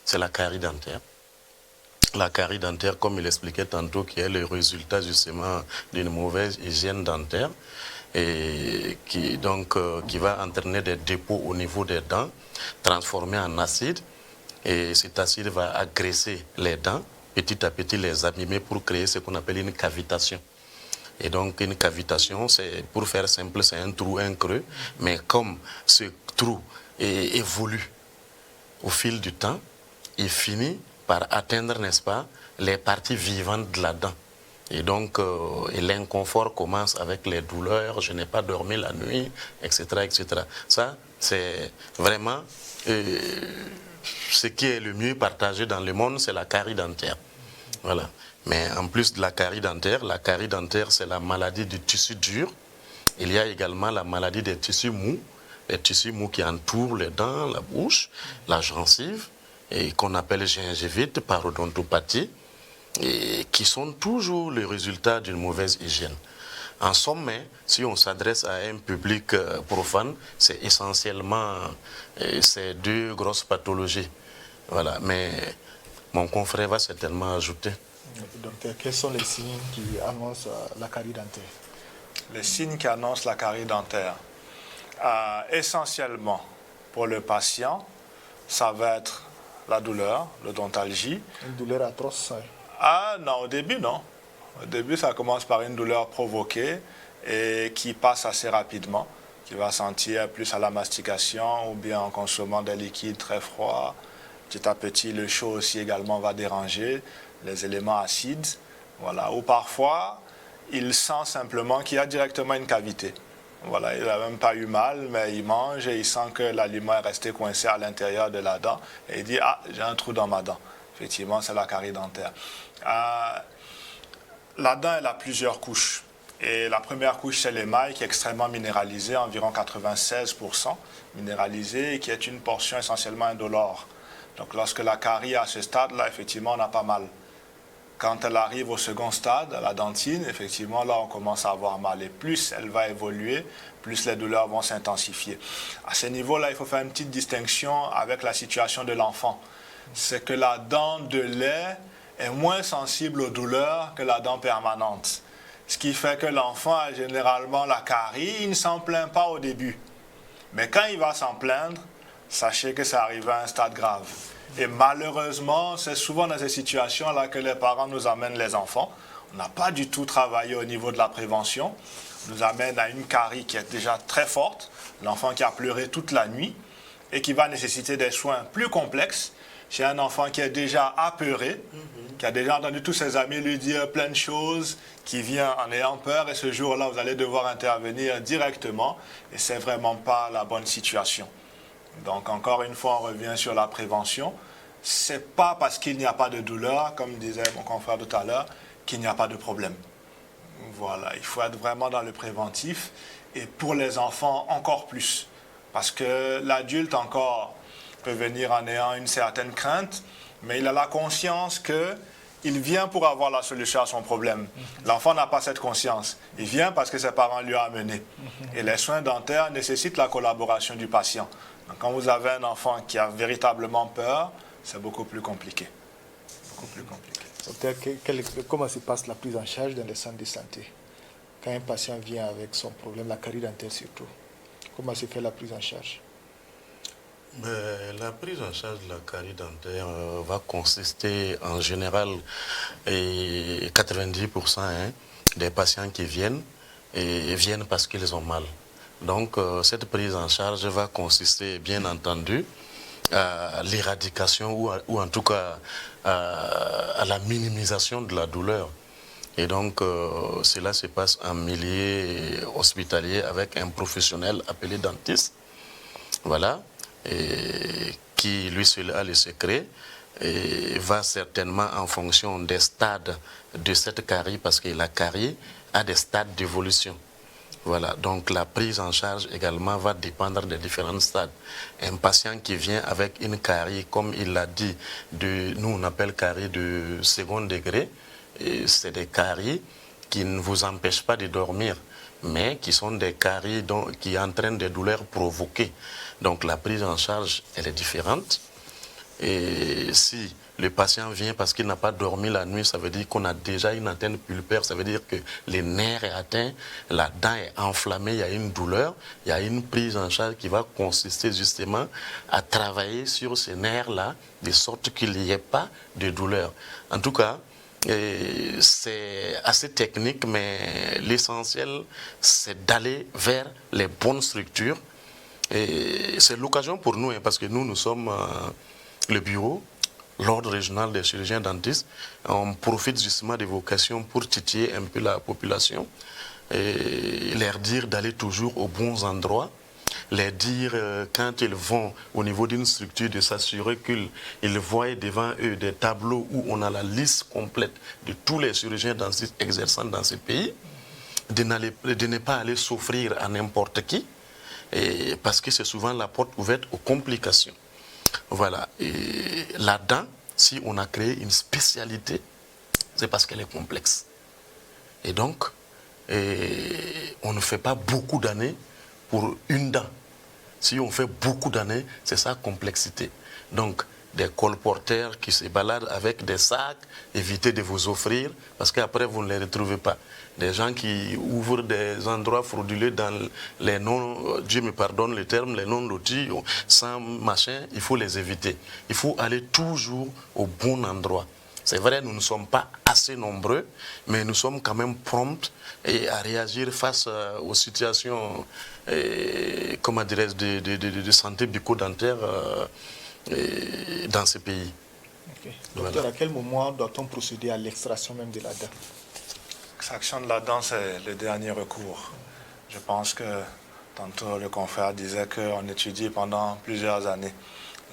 Speaker 3: c'est la carie dentaire. La carie dentaire, comme il expliquait tantôt, qui est le résultat justement d'une mauvaise hygiène dentaire et qui va entraîner des dépôts au niveau des dents, transformés en acide. Et cet acide va agresser les dents, petit à petit les abîmer pour créer ce qu'on appelle une cavitation. Et donc une cavitation, c'est, pour faire simple, c'est un trou, un creux, mais comme ce trou évolue au fil du temps, il finit par atteindre, n'est-ce pas, les parties vivantes de la dent. Et donc l'inconfort commence avec les douleurs, je n'ai pas dormi la nuit, etc., etc. Ça, c'est vraiment ce qui est le mieux partagé dans le monde, c'est la carie dentaire. Voilà. Mais en plus de la carie dentaire, c'est la maladie du tissu dur. Il y a également la maladie des tissus mous, les tissus mous qui entourent les dents, la bouche, la gencive, et qu'on appelle gingivite, parodontopathie, et qui sont toujours le résultat d'une mauvaise hygiène. En somme, si on s'adresse à un public profane, c'est essentiellement ces deux grosses pathologies. Voilà. Mais mon confrère va certainement ajouter.
Speaker 1: Docteur, quels sont les signes qui annoncent la carie dentaire?
Speaker 2: Les signes qui annoncent la carie dentaire. Essentiellement, pour le patient, ça va être la douleur, l'odontalgie.
Speaker 1: Une douleur atroce, ça.
Speaker 2: Ah non, au début, non. Au début, ça commence par une douleur provoquée et qui passe assez rapidement, qui va sentir plus à la mastication ou bien en consommant des liquides très froids. Petit à petit, le chaud aussi également va déranger, les éléments acides. Voilà. Ou parfois, il sent simplement qu'il y a directement une cavité. Voilà, il n'a même pas eu mal, mais il mange et il sent que l'aliment est resté coincé à l'intérieur de la dent. Et il dit, ah, j'ai un trou dans ma dent. Effectivement, c'est la carie dentaire. La dent, elle a plusieurs couches. Et la première couche, c'est l'émail qui est extrêmement minéralisé, environ 96% minéralisé, et qui est une portion essentiellement indolore. Donc lorsque la carie est à ce stade-là, effectivement, on n'a pas mal. Quand elle arrive au second stade, à la dentine, effectivement, là, on commence à avoir mal. Et plus elle va évoluer, plus les douleurs vont s'intensifier. À ce niveau-là, il faut faire une petite distinction avec la situation de l'enfant. C'est que la dent de lait est moins sensible aux douleurs que la dent permanente. Ce qui fait que l'enfant a généralement la carie, il ne s'en plaint pas au début. Mais quand il va s'en plaindre, sachez que ça arrive à un stade grave. Et malheureusement, c'est souvent dans ces situations-là que les parents nous amènent les enfants. On n'a pas du tout travaillé au niveau de la prévention. On nous amène à une carie qui est déjà très forte, l'enfant qui a pleuré toute la nuit et qui va nécessiter des soins plus complexes chez un enfant qui est déjà apeuré, qui a déjà entendu tous ses amis lui dire plein de choses, qui vient en ayant peur et ce jour-là, vous allez devoir intervenir directement et ce n'est vraiment pas la bonne situation. Donc, encore une fois, on revient sur la prévention. Ce n'est pas parce qu'il n'y a pas de douleur, comme disait mon confrère tout à l'heure, qu'il n'y a pas de problème. Voilà, il faut être vraiment dans le préventif. Et pour les enfants, encore plus. Parce que l'adulte, encore, peut venir en ayant une certaine crainte, mais il a la conscience qu'il vient pour avoir la solution à son problème. L'enfant n'a pas cette conscience. Il vient parce que ses parents lui ont amené. Et les soins dentaires nécessitent la collaboration du patient. Donc, quand vous avez un enfant qui a véritablement peur, c'est beaucoup plus compliqué. Beaucoup plus compliqué.
Speaker 1: Docteur, comment se passe la prise en charge dans les centres de santé? Quand un patient vient avec son problème, la carie dentaire surtout, comment se fait la prise en charge?
Speaker 3: La prise en charge de la carie dentaire va consister en général, et 90% des patients qui viennent parce qu'ils ont mal. Donc cette prise en charge va consister bien entendu à l'éradication ou en tout cas à la minimisation de la douleur. Et donc cela se passe en milieu hospitalier avec un professionnel appelé dentiste. Voilà. Et qui lui seul a le secret et va certainement en fonction des stades de cette carie, parce que la carie a des stades d'évolution. Voilà, donc la prise en charge également va dépendre des différents stades. Un patient qui vient avec une carie, comme il l'a dit, nous on appelle carie de second degré, c'est des caries qui ne vous empêchent pas de dormir, mais qui sont des caries qui entraînent des douleurs provoquées. Donc la prise en charge, elle est différente. Et si le patient vient parce qu'il n'a pas dormi la nuit, ça veut dire qu'on a déjà une atteinte pulpaire, ça veut dire que les nerfs est atteint, la dent est enflammée, il y a une douleur, il y a une prise en charge qui va consister justement à travailler sur ces nerfs-là, de sorte qu'il n'y ait pas de douleur. En tout cas, c'est assez technique, mais l'essentiel, c'est d'aller vers les bonnes structures. Et c'est l'occasion pour nous, parce que nous sommes le bureau, l'ordre régional des chirurgiens dentistes. On profite justement des vocations pour titiller un peu la population et leur dire d'aller toujours aux bons endroits, leur dire quand ils vont au niveau d'une structure de s'assurer qu'ils voient devant eux des tableaux où on a la liste complète de tous les chirurgiens dentistes exerçant dans ce pays, de ne pas aller s'offrir à n'importe qui, parce que c'est souvent la porte ouverte aux complications. Voilà. Et la dent, si on a créé une spécialité, c'est parce qu'elle est complexe. Et donc, on ne fait pas beaucoup d'années pour une dent. Si on fait beaucoup d'années, c'est sa complexité. Donc, des colporteurs qui se baladent avec des sacs, évitez de vous offrir, parce qu'après vous ne les retrouvez pas. Des gens qui ouvrent des endroits frauduleux dans les noms, Dieu me pardonne le terme, les noms lotis, sans machin, il faut les éviter. Il faut aller toujours au bon endroit. C'est vrai, nous ne sommes pas assez nombreux, mais nous sommes quand même prompts à réagir face aux situations, comment dirais-je, de santé bucco-dentaire dans ces pays.
Speaker 1: Okay. Docteur, voilà. À quel moment doit-on procéder à l'extraction même de la dent?
Speaker 2: L'extraction de la dent, c'est le dernier recours. Je pense que tantôt le confrère disait qu'on étudie pendant plusieurs années.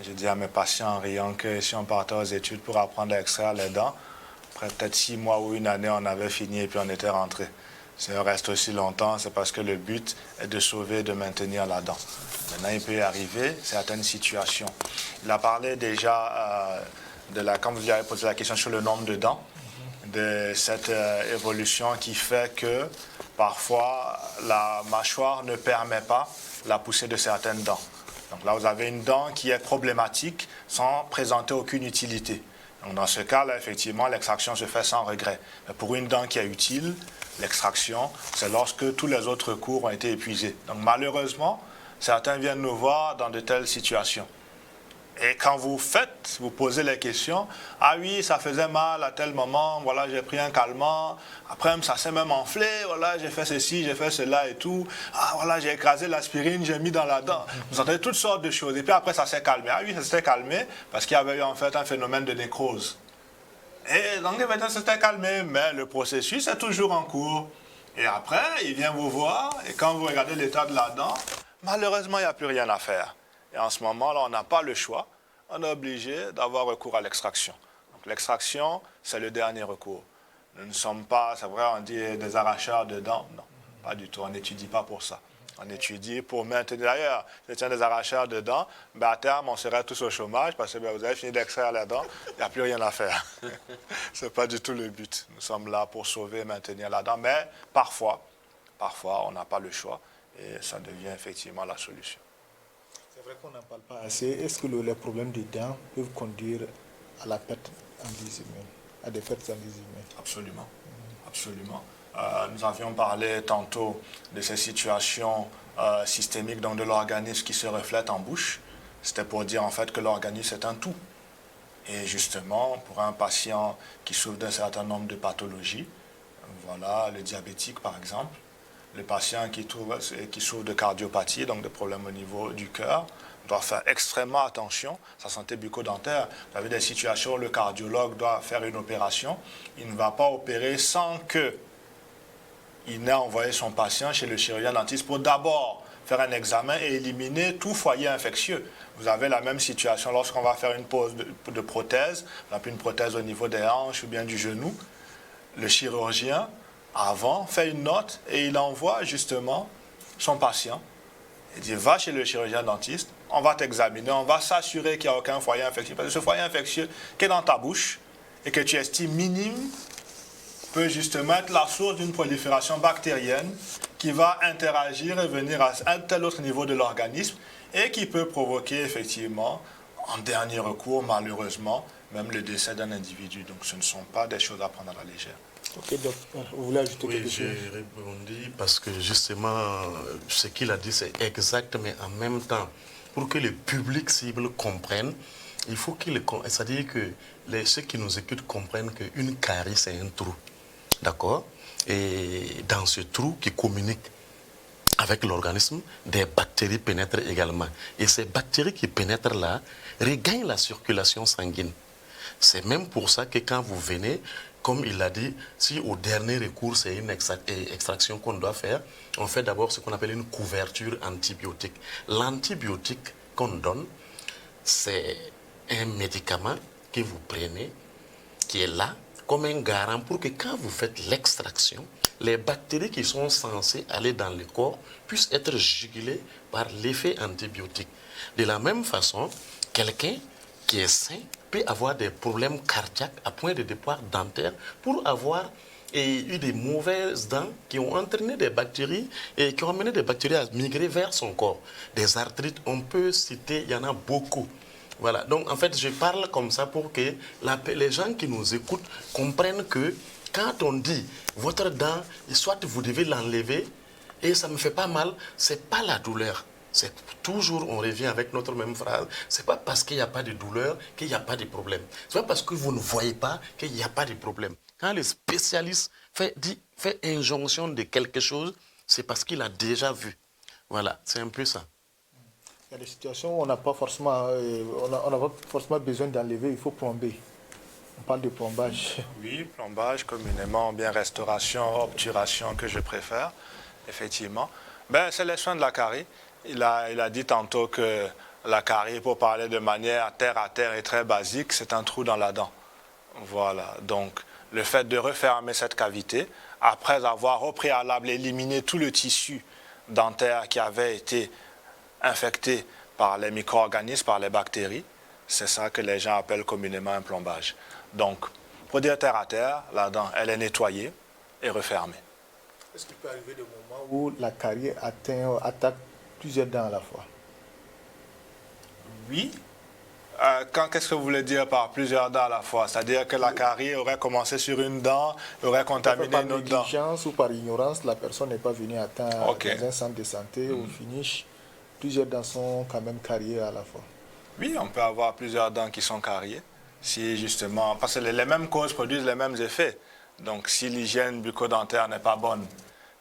Speaker 2: J'ai dit à mes patients en riant que si on partait aux études pour apprendre à extraire les dents, après peut-être 6 mois ou une année, on avait fini et puis on était rentré. Si on reste aussi longtemps, c'est parce que le but est de sauver, de maintenir la dent. Maintenant, il peut y arriver certaines situations. Il a parlé déjà quand vous lui avez posé la question sur le nombre de dents, de cette évolution qui fait que parfois la mâchoire ne permet pas la poussée de certaines dents. Donc là, vous avez une dent qui est problématique sans présenter aucune utilité. Donc dans ce cas-là, effectivement, l'extraction se fait sans regret. Mais pour une dent qui est utile, l'extraction, c'est lorsque tous les autres recours ont été épuisés. Donc malheureusement, certains viennent nous voir dans de telles situations. Et quand vous posez les questions, ah oui, ça faisait mal à tel moment, voilà, j'ai pris un calmant, après ça s'est même enflé, voilà, j'ai fait ceci, j'ai fait cela et tout, ah voilà, j'ai écrasé l'aspirine, j'ai mis dans la dent. Vous entendez toutes sortes de choses. Et puis après, ça s'est calmé. Ah oui, ça s'est calmé parce qu'il y avait eu en fait un phénomène de nécrose. Et donc, maintenant, ça s'est calmé, mais le processus est toujours en cours. Et après, il vient vous voir, et quand vous regardez l'état de la dent, malheureusement, il n'y a plus rien à faire. Et en ce moment-là, on n'a pas le choix. On est obligé d'avoir recours à l'extraction. Donc l'extraction, c'est le dernier recours. Nous ne sommes pas, c'est vrai, on dit des arracheurs de dents. Non, pas du tout. On n'étudie pas pour ça. On étudie pour maintenir. D'ailleurs, si c'est des arracheurs de dents, ben à terme, on serait tous au chômage parce que ben, vous avez fini d'extraire les dents, il n'y a plus rien à faire. Ce n'est pas du tout le but. Nous sommes là pour sauver et maintenir la dent. Mais parfois, on n'a pas le choix et ça devient effectivement la solution.
Speaker 1: C'est vrai qu'on n'en parle pas assez. Est-ce que les problèmes des dents peuvent conduire à la perte en vies humaines, à des pertes en vies humaines?
Speaker 2: Absolument, absolument. Nous avions parlé tantôt de ces situations systémiques donc de l'organisme qui se reflètent en bouche. C'était pour dire en fait que l'organisme est un tout. Et justement, pour un patient qui souffre d'un certain nombre de pathologies, voilà, le diabétique par exemple, le patient qui souffre de cardiopathie, donc de problèmes au niveau du cœur, doit faire extrêmement attention à sa santé bucco-dentaire. Vous avez des situations où le cardiologue doit faire une opération. Il ne va pas opérer sans qu'il n'ait envoyé son patient chez le chirurgien dentiste pour d'abord faire un examen et éliminer tout foyer infectieux. Vous avez la même situation lorsqu'on va faire une pose de prothèse, on appelle une prothèse au niveau des hanches ou bien du genou. Le chirurgien avant, fait une note et il envoie justement son patient. Il dit, va chez le chirurgien dentiste, on va t'examiner, on va s'assurer qu'il n'y a aucun foyer infectieux. Parce que ce foyer infectieux qui est dans ta bouche et que tu estimes minime peut justement être la source d'une prolifération bactérienne qui va interagir et venir à un tel autre niveau de l'organisme et qui peut provoquer effectivement, en dernier recours, malheureusement, même le décès d'un individu. Donc ce ne sont pas des choses à prendre à la légère.
Speaker 1: Ok, donc, vous voulez ajouter quelque chose?
Speaker 3: Oui, j'ai répondu parce que justement, ce qu'il a dit, c'est exact, mais en même temps, pour que le public cible comprenne, il faut c'est-à-dire que ceux qui nous écoutent comprennent qu'une carie, c'est un trou. D'accord? Et dans ce trou qui communique avec l'organisme, des bactéries pénètrent également. Et ces bactéries qui pénètrent là regagnent la circulation sanguine. C'est même pour ça que quand vous venez, comme il l'a dit, si au dernier recours, c'est une extraction qu'on doit faire, on fait d'abord ce qu'on appelle une couverture antibiotique. L'antibiotique qu'on donne, c'est un médicament que vous prenez, qui est là, comme un garant pour que quand vous faites l'extraction, les bactéries qui sont censées aller dans le corps puissent être jugulées par l'effet antibiotique. De la même façon, quelqu'un qui est sain peut avoir des problèmes cardiaques à point de départ dentaire pour avoir eu des mauvaises dents qui ont entraîné des bactéries et qui ont amené des bactéries à migrer vers son corps. Des arthrites, on peut citer, il y en a beaucoup. Voilà, donc en fait, je parle comme ça pour que les gens qui nous écoutent comprennent que quand on dit votre dent, soit vous devez l'enlever et ça ne me fait pas mal, ce n'est pas la douleur. C'est toujours, on revient avec notre même phrase, c'est pas parce qu'il n'y a pas de douleur qu'il n'y a pas de problème. C'est pas parce que vous ne voyez pas qu'il n'y a pas de problème. Quand le spécialiste fait injonction de quelque chose, c'est parce qu'il a déjà vu. Voilà, c'est un peu ça.
Speaker 1: Il y a des situations où on n'a pas forcément, besoin d'enlever, il faut plomber. On parle de plombage.
Speaker 2: Oui, plombage communément, bien restauration, obturation que je préfère, effectivement. Ben, c'est les soins de la carie. Il a dit tantôt que la carie, pour parler de manière terre à terre et très basique, c'est un trou dans la dent. Voilà, donc le fait de refermer cette cavité, après avoir au préalable éliminé tout le tissu dentaire qui avait été infecté par les micro-organismes, par les bactéries, c'est ça que les gens appellent communément un plombage. Donc, pour dire terre à terre, la dent, elle est nettoyée et refermée.
Speaker 1: Est-ce qu'il peut arriver des moments où la carie attaque plusieurs dents à la fois?
Speaker 2: Oui. Qu'est-ce que vous voulez dire par plusieurs dents à la fois? C'est-à-dire que la carie aurait commencé sur une dent, aurait contaminé une autre dent?
Speaker 1: Par négligence ou par ignorance, la personne n'est pas venue atteindre dans un centre de santé. Au finish, plusieurs dents sont quand même cariées à la fois.
Speaker 2: Oui, on peut avoir plusieurs dents qui sont cariées. Si justement, parce que les mêmes causes produisent les mêmes effets. Donc, si l'hygiène bucco-dentaire n'est pas bonne,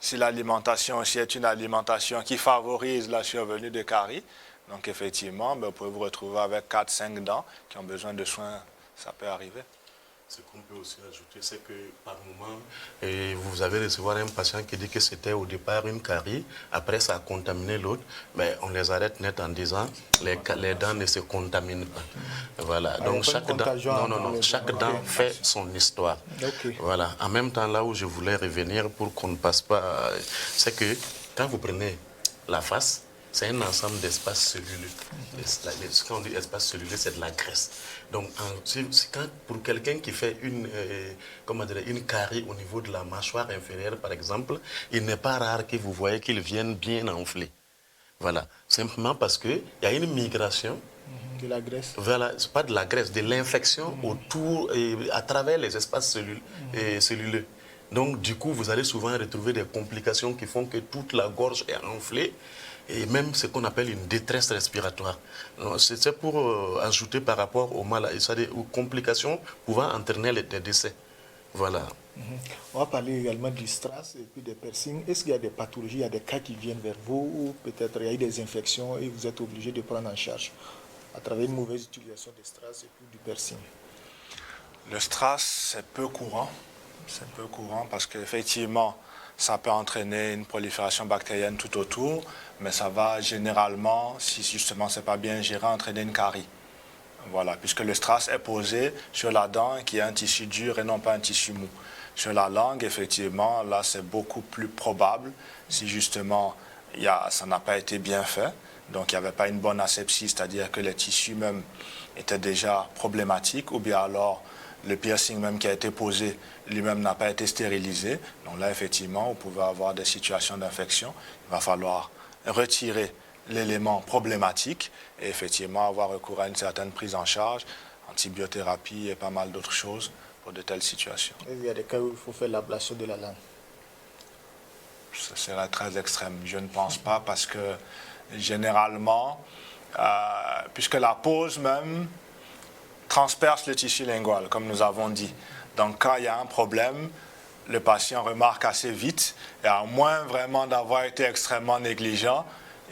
Speaker 2: si l'alimentation aussi est une alimentation qui favorise la survenue de caries, donc effectivement, vous pouvez vous retrouver avec 4-5 dents qui ont besoin de soins. Ça peut arriver.
Speaker 3: Ce qu'on peut aussi ajouter, c'est que par moment, vous allez recevoir un patient qui dit que c'était au départ une carie, après ça a contaminé l'autre, mais on les arrête net en disant les dents ne se contaminent pas. Voilà, donc chaque dent, chaque dent fait son histoire.
Speaker 1: Okay.
Speaker 3: Voilà, en même temps, là où je voulais revenir pour qu'on ne passe pas, c'est que quand vous prenez la face, c'est un ensemble d'espaces celluleux. Ce qu'on dit espace celluleux, c'est de la graisse. Donc, pour quelqu'un qui fait une carie au niveau de la mâchoire inférieure, par exemple, il n'est pas rare que vous voyez qu'il vienne bien enflé. Voilà. Simplement parce qu'il y a une migration.
Speaker 1: De la graisse.
Speaker 3: Voilà, c'est pas de la graisse, de l'infection autour et à travers les espaces celluleux. Donc, du coup, vous allez souvent retrouver des complications qui font que toute la gorge est enflée. Et même ce qu'on appelle une détresse respiratoire. C'est pour ajouter par rapport aux aux complications pouvant entraîner des décès. Voilà.
Speaker 1: On va parler également du strass et puis des piercings. Est-ce qu'il y a des pathologies, il y a des cas qui viennent vers vous ou peut-être il y a eu des infections et vous êtes obligé de prendre en charge à travers une mauvaise utilisation des strass et puis du piercing?
Speaker 2: Le strass, c'est peu courant. C'est peu courant parce qu'effectivement, ça peut entraîner une prolifération bactérienne tout autour, mais ça va généralement, si justement ce n'est pas bien géré, entraîner une carie. Voilà, puisque le strass est posé sur la dent qui est un tissu dur et non pas un tissu mou. Sur la langue, effectivement, là c'est beaucoup plus probable si justement ça n'a pas été bien fait, donc il n'y avait pas une bonne asepsie, c'est-à-dire que les tissus même étaient déjà problématiques, ou bien alors le piercing même qui a été posé lui-même n'a pas été stérilisé. Donc là, effectivement, vous pouvez avoir des situations d'infection. Il va falloir retirer l'élément problématique et effectivement avoir recours à une certaine prise en charge, antibiothérapie et pas mal d'autres choses pour de telles situations.
Speaker 1: Et il y a des cas où il faut faire l'ablation de la langue.
Speaker 2: Ce serait très extrême. Je ne pense pas parce que généralement, puisque la pose même transperce le tissu lingual, comme nous avons dit. Donc, quand il y a un problème, le patient remarque assez vite, et à moins vraiment d'avoir été extrêmement négligent,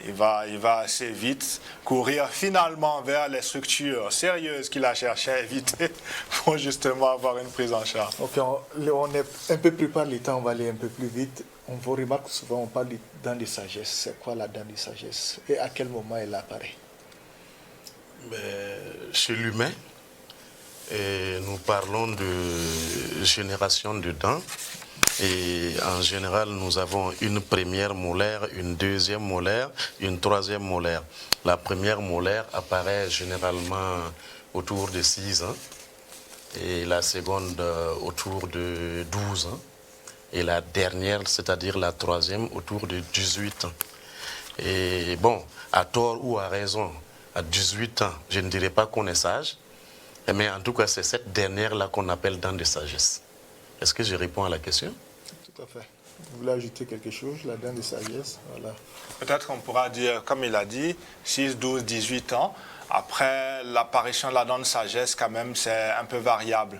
Speaker 2: il va assez vite courir finalement vers les structures sérieuses qu'il a cherché à éviter pour justement avoir une prise en charge.
Speaker 1: Ok, on est un peu plus par le temps, on va aller un peu plus vite. On vous remarque souvent, on parle de dent de sagesse. C'est quoi la dent de sagesse et à quel moment elle apparaît?
Speaker 3: Chez l'humain, nous parlons de génération de dents. Et en général, nous avons une première molaire, une deuxième molaire, une troisième molaire. La première molaire apparaît généralement autour de 6 ans et la seconde autour de 12 ans. Et la dernière, c'est-à-dire la troisième, autour de 18 ans. Et bon, à tort ou à raison, à 18 ans, je ne dirais pas qu'on est sage, mais en tout cas, c'est cette dernière-là qu'on appelle dent de sagesse. Est-ce que je réponds à la question?
Speaker 1: Tout à fait. Vous voulez ajouter quelque chose, la dent de sagesse? Voilà.
Speaker 2: Peut-être qu'on pourra dire, comme il a dit, 6, 12, 18 ans. Après, l'apparition de la dent de sagesse, quand même, c'est un peu variable.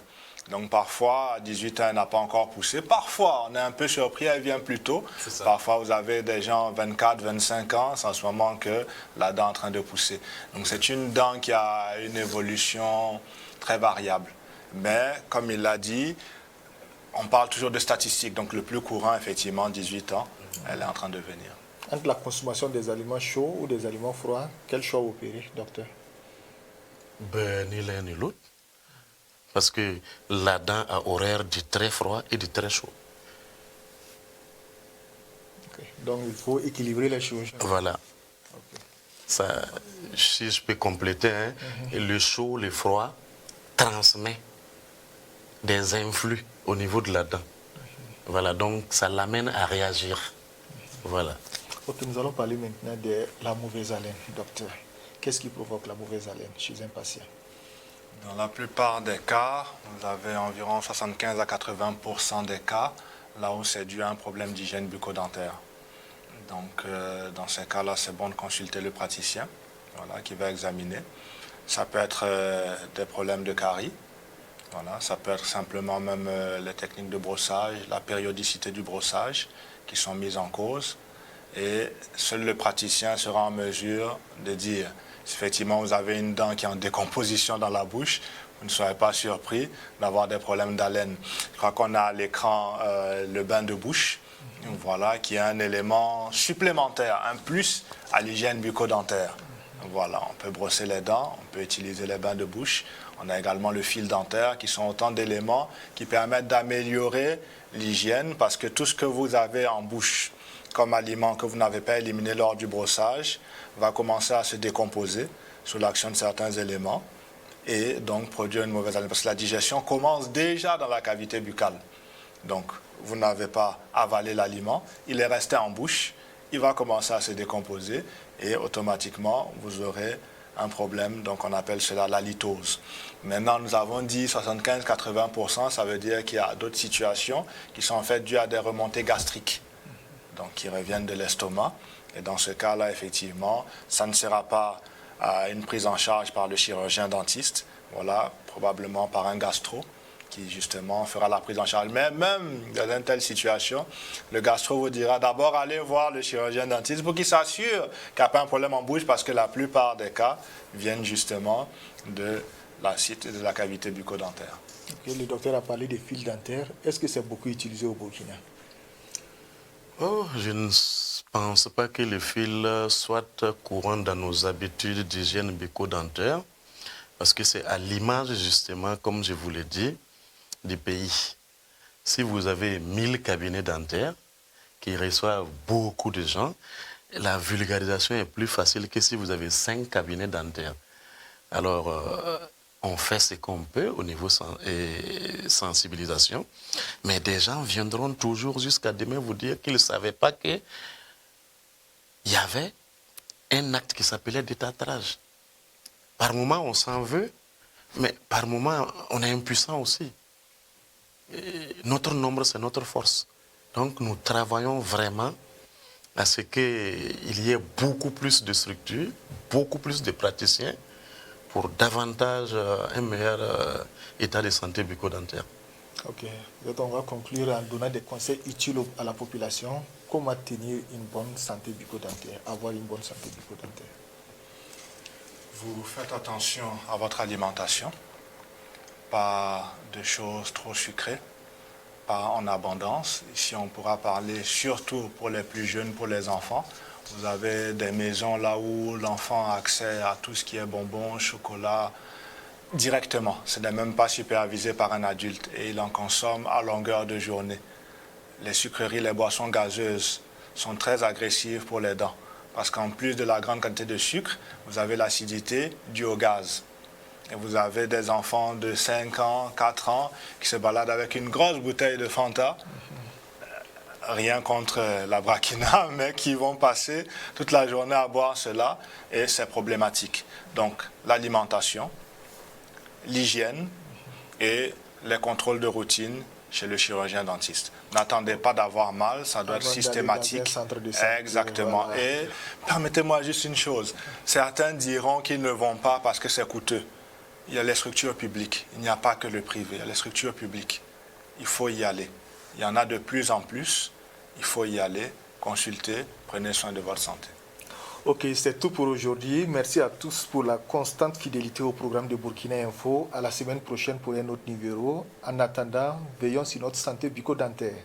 Speaker 2: Donc parfois, à 18 ans, elle n'a pas encore poussé. Parfois, on est un peu surpris, elle vient plus tôt. Parfois, vous avez des gens 24, 25 ans, c'est en ce moment que la dent est en train de pousser. Donc c'est une dent qui a une évolution très variable. Mais, comme il l'a dit, on parle toujours de statistiques. Donc le plus courant, effectivement, 18 ans, elle est en train de venir.
Speaker 1: Entre la consommation des aliments chauds ou des aliments froids, quel choix opérer, docteur?
Speaker 3: Ben, ni l'un ni l'autre. Parce que la dent a horaire du très froid et du très chaud.
Speaker 1: Okay. Donc il faut équilibrer les choses.
Speaker 3: Voilà.
Speaker 1: Okay.
Speaker 3: Ça, si je peux compléter, hein, le chaud, le froid transmet des influx au niveau de la dent. Voilà, donc ça l'amène à réagir. Voilà.
Speaker 1: Ok, nous allons parler maintenant de la mauvaise haleine, docteur. Qu'est-ce qui provoque la mauvaise haleine chez un patient?
Speaker 2: Dans la plupart des cas, vous avez environ 75 à 80% des cas là où c'est dû à un problème d'hygiène bucco-dentaire. Donc, dans ces cas-là, c'est bon de consulter le praticien, voilà, qui va examiner. Ça peut être des problèmes de carie. Voilà, ça peut être simplement même les techniques de brossage, la périodicité du brossage qui sont mises en cause. Et seul le praticien sera en mesure de dire si effectivement vous avez une dent qui est en décomposition dans la bouche, vous ne soyez pas surpris d'avoir des problèmes d'haleine. Je crois qu'on a à l'écran le bain de bouche, voilà, qui est un élément supplémentaire, un plus à l'hygiène bucco-dentaire. Voilà, on peut brosser les dents, on peut utiliser les bains de bouche. On a également le fil dentaire qui sont autant d'éléments qui permettent d'améliorer l'hygiène parce que tout ce que vous avez en bouche comme aliment que vous n'avez pas éliminé lors du brossage va commencer à se décomposer sous l'action de certains éléments et donc produire une mauvaise haleine parce que la digestion commence déjà dans la cavité buccale. Donc vous n'avez pas avalé l'aliment, il est resté en bouche, il va commencer à se décomposer et automatiquement vous aurez un problème, donc on appelle cela l'halitose. Maintenant, nous avons dit 75-80%, ça veut dire qu'il y a d'autres situations qui sont en fait dues à des remontées gastriques, donc qui reviennent de l'estomac. Et dans ce cas-là, effectivement, ça ne sera pas une prise en charge par le chirurgien dentiste, voilà, probablement par un gastro qui justement fera la prise en charge. Mais même dans une telle situation, le gastro vous dira d'abord allez voir le chirurgien dentiste pour qu'il s'assure qu'il n'y a pas un problème en bouche parce que la plupart des cas viennent justement de la cavité bucco-dentaire.
Speaker 1: Okay, le docteur a parlé des fils dentaires. Est-ce que c'est beaucoup utilisé au Burkina?
Speaker 3: Oh, je ne pense pas que le fil soit courant dans nos habitudes d'hygiène bucco-dentaire parce que c'est à l'image justement, comme je vous l'ai dit, du pays. Si vous avez 1000 cabinets dentaires qui reçoivent beaucoup de gens, la vulgarisation est plus facile que si vous avez 5 cabinets dentaires. Alors, on fait ce qu'on peut au niveau sensibilisation, mais des gens viendront toujours jusqu'à demain vous dire qu'ils ne savaient pas qu'il y avait un acte qui s'appelait détartrage. Par moment, on s'en veut, mais par moment, on est impuissant aussi. Et notre nombre, c'est notre force. Donc, nous travaillons vraiment à ce qu'il y ait beaucoup plus de structures, beaucoup plus de praticiens pour davantage un meilleur état de santé bucco-dentaire.
Speaker 1: Ok. Donc, on va conclure en donnant des conseils utiles à la population. Comment tenir une bonne santé bucco-dentaire, avoir une bonne santé bucco-dentaire?
Speaker 2: Vous faites attention à votre alimentation. Pas de choses trop sucrées, pas en abondance. Ici, on pourra parler surtout pour les plus jeunes, pour les enfants. Vous avez des maisons là où l'enfant a accès à tout ce qui est bonbons, chocolat, directement. Ce n'est même pas supervisé par un adulte et il en consomme à longueur de journée. Les sucreries, les boissons gazeuses sont très agressives pour les dents parce qu'en plus de la grande quantité de sucre, vous avez l'acidité due au gaz. Et vous avez des enfants de 5 ans, 4 ans qui se baladent avec une grosse bouteille de Fanta rien contre la Burkina, mais qui vont passer toute la journée à boire cela et c'est problématique. Donc l'alimentation, l'hygiène et les contrôles de routine chez le chirurgien dentiste. N'attendez pas d'avoir mal, ça doit être systématique. Exactement. Voilà. Et permettez-moi juste une chose. Certains diront qu'ils ne vont pas parce que c'est coûteux. Il y a les structures publiques. Il n'y a pas que le privé. Il y a les structures publiques. Il faut y aller. Il y en a de plus en plus. Il faut y aller, consulter, prenez soin de votre santé.
Speaker 1: Ok, c'est tout pour aujourd'hui. Merci à tous pour la constante fidélité au programme de Burkina Info. À la semaine prochaine pour un autre numéro. En attendant, veillons sur notre santé bucco-dentaire.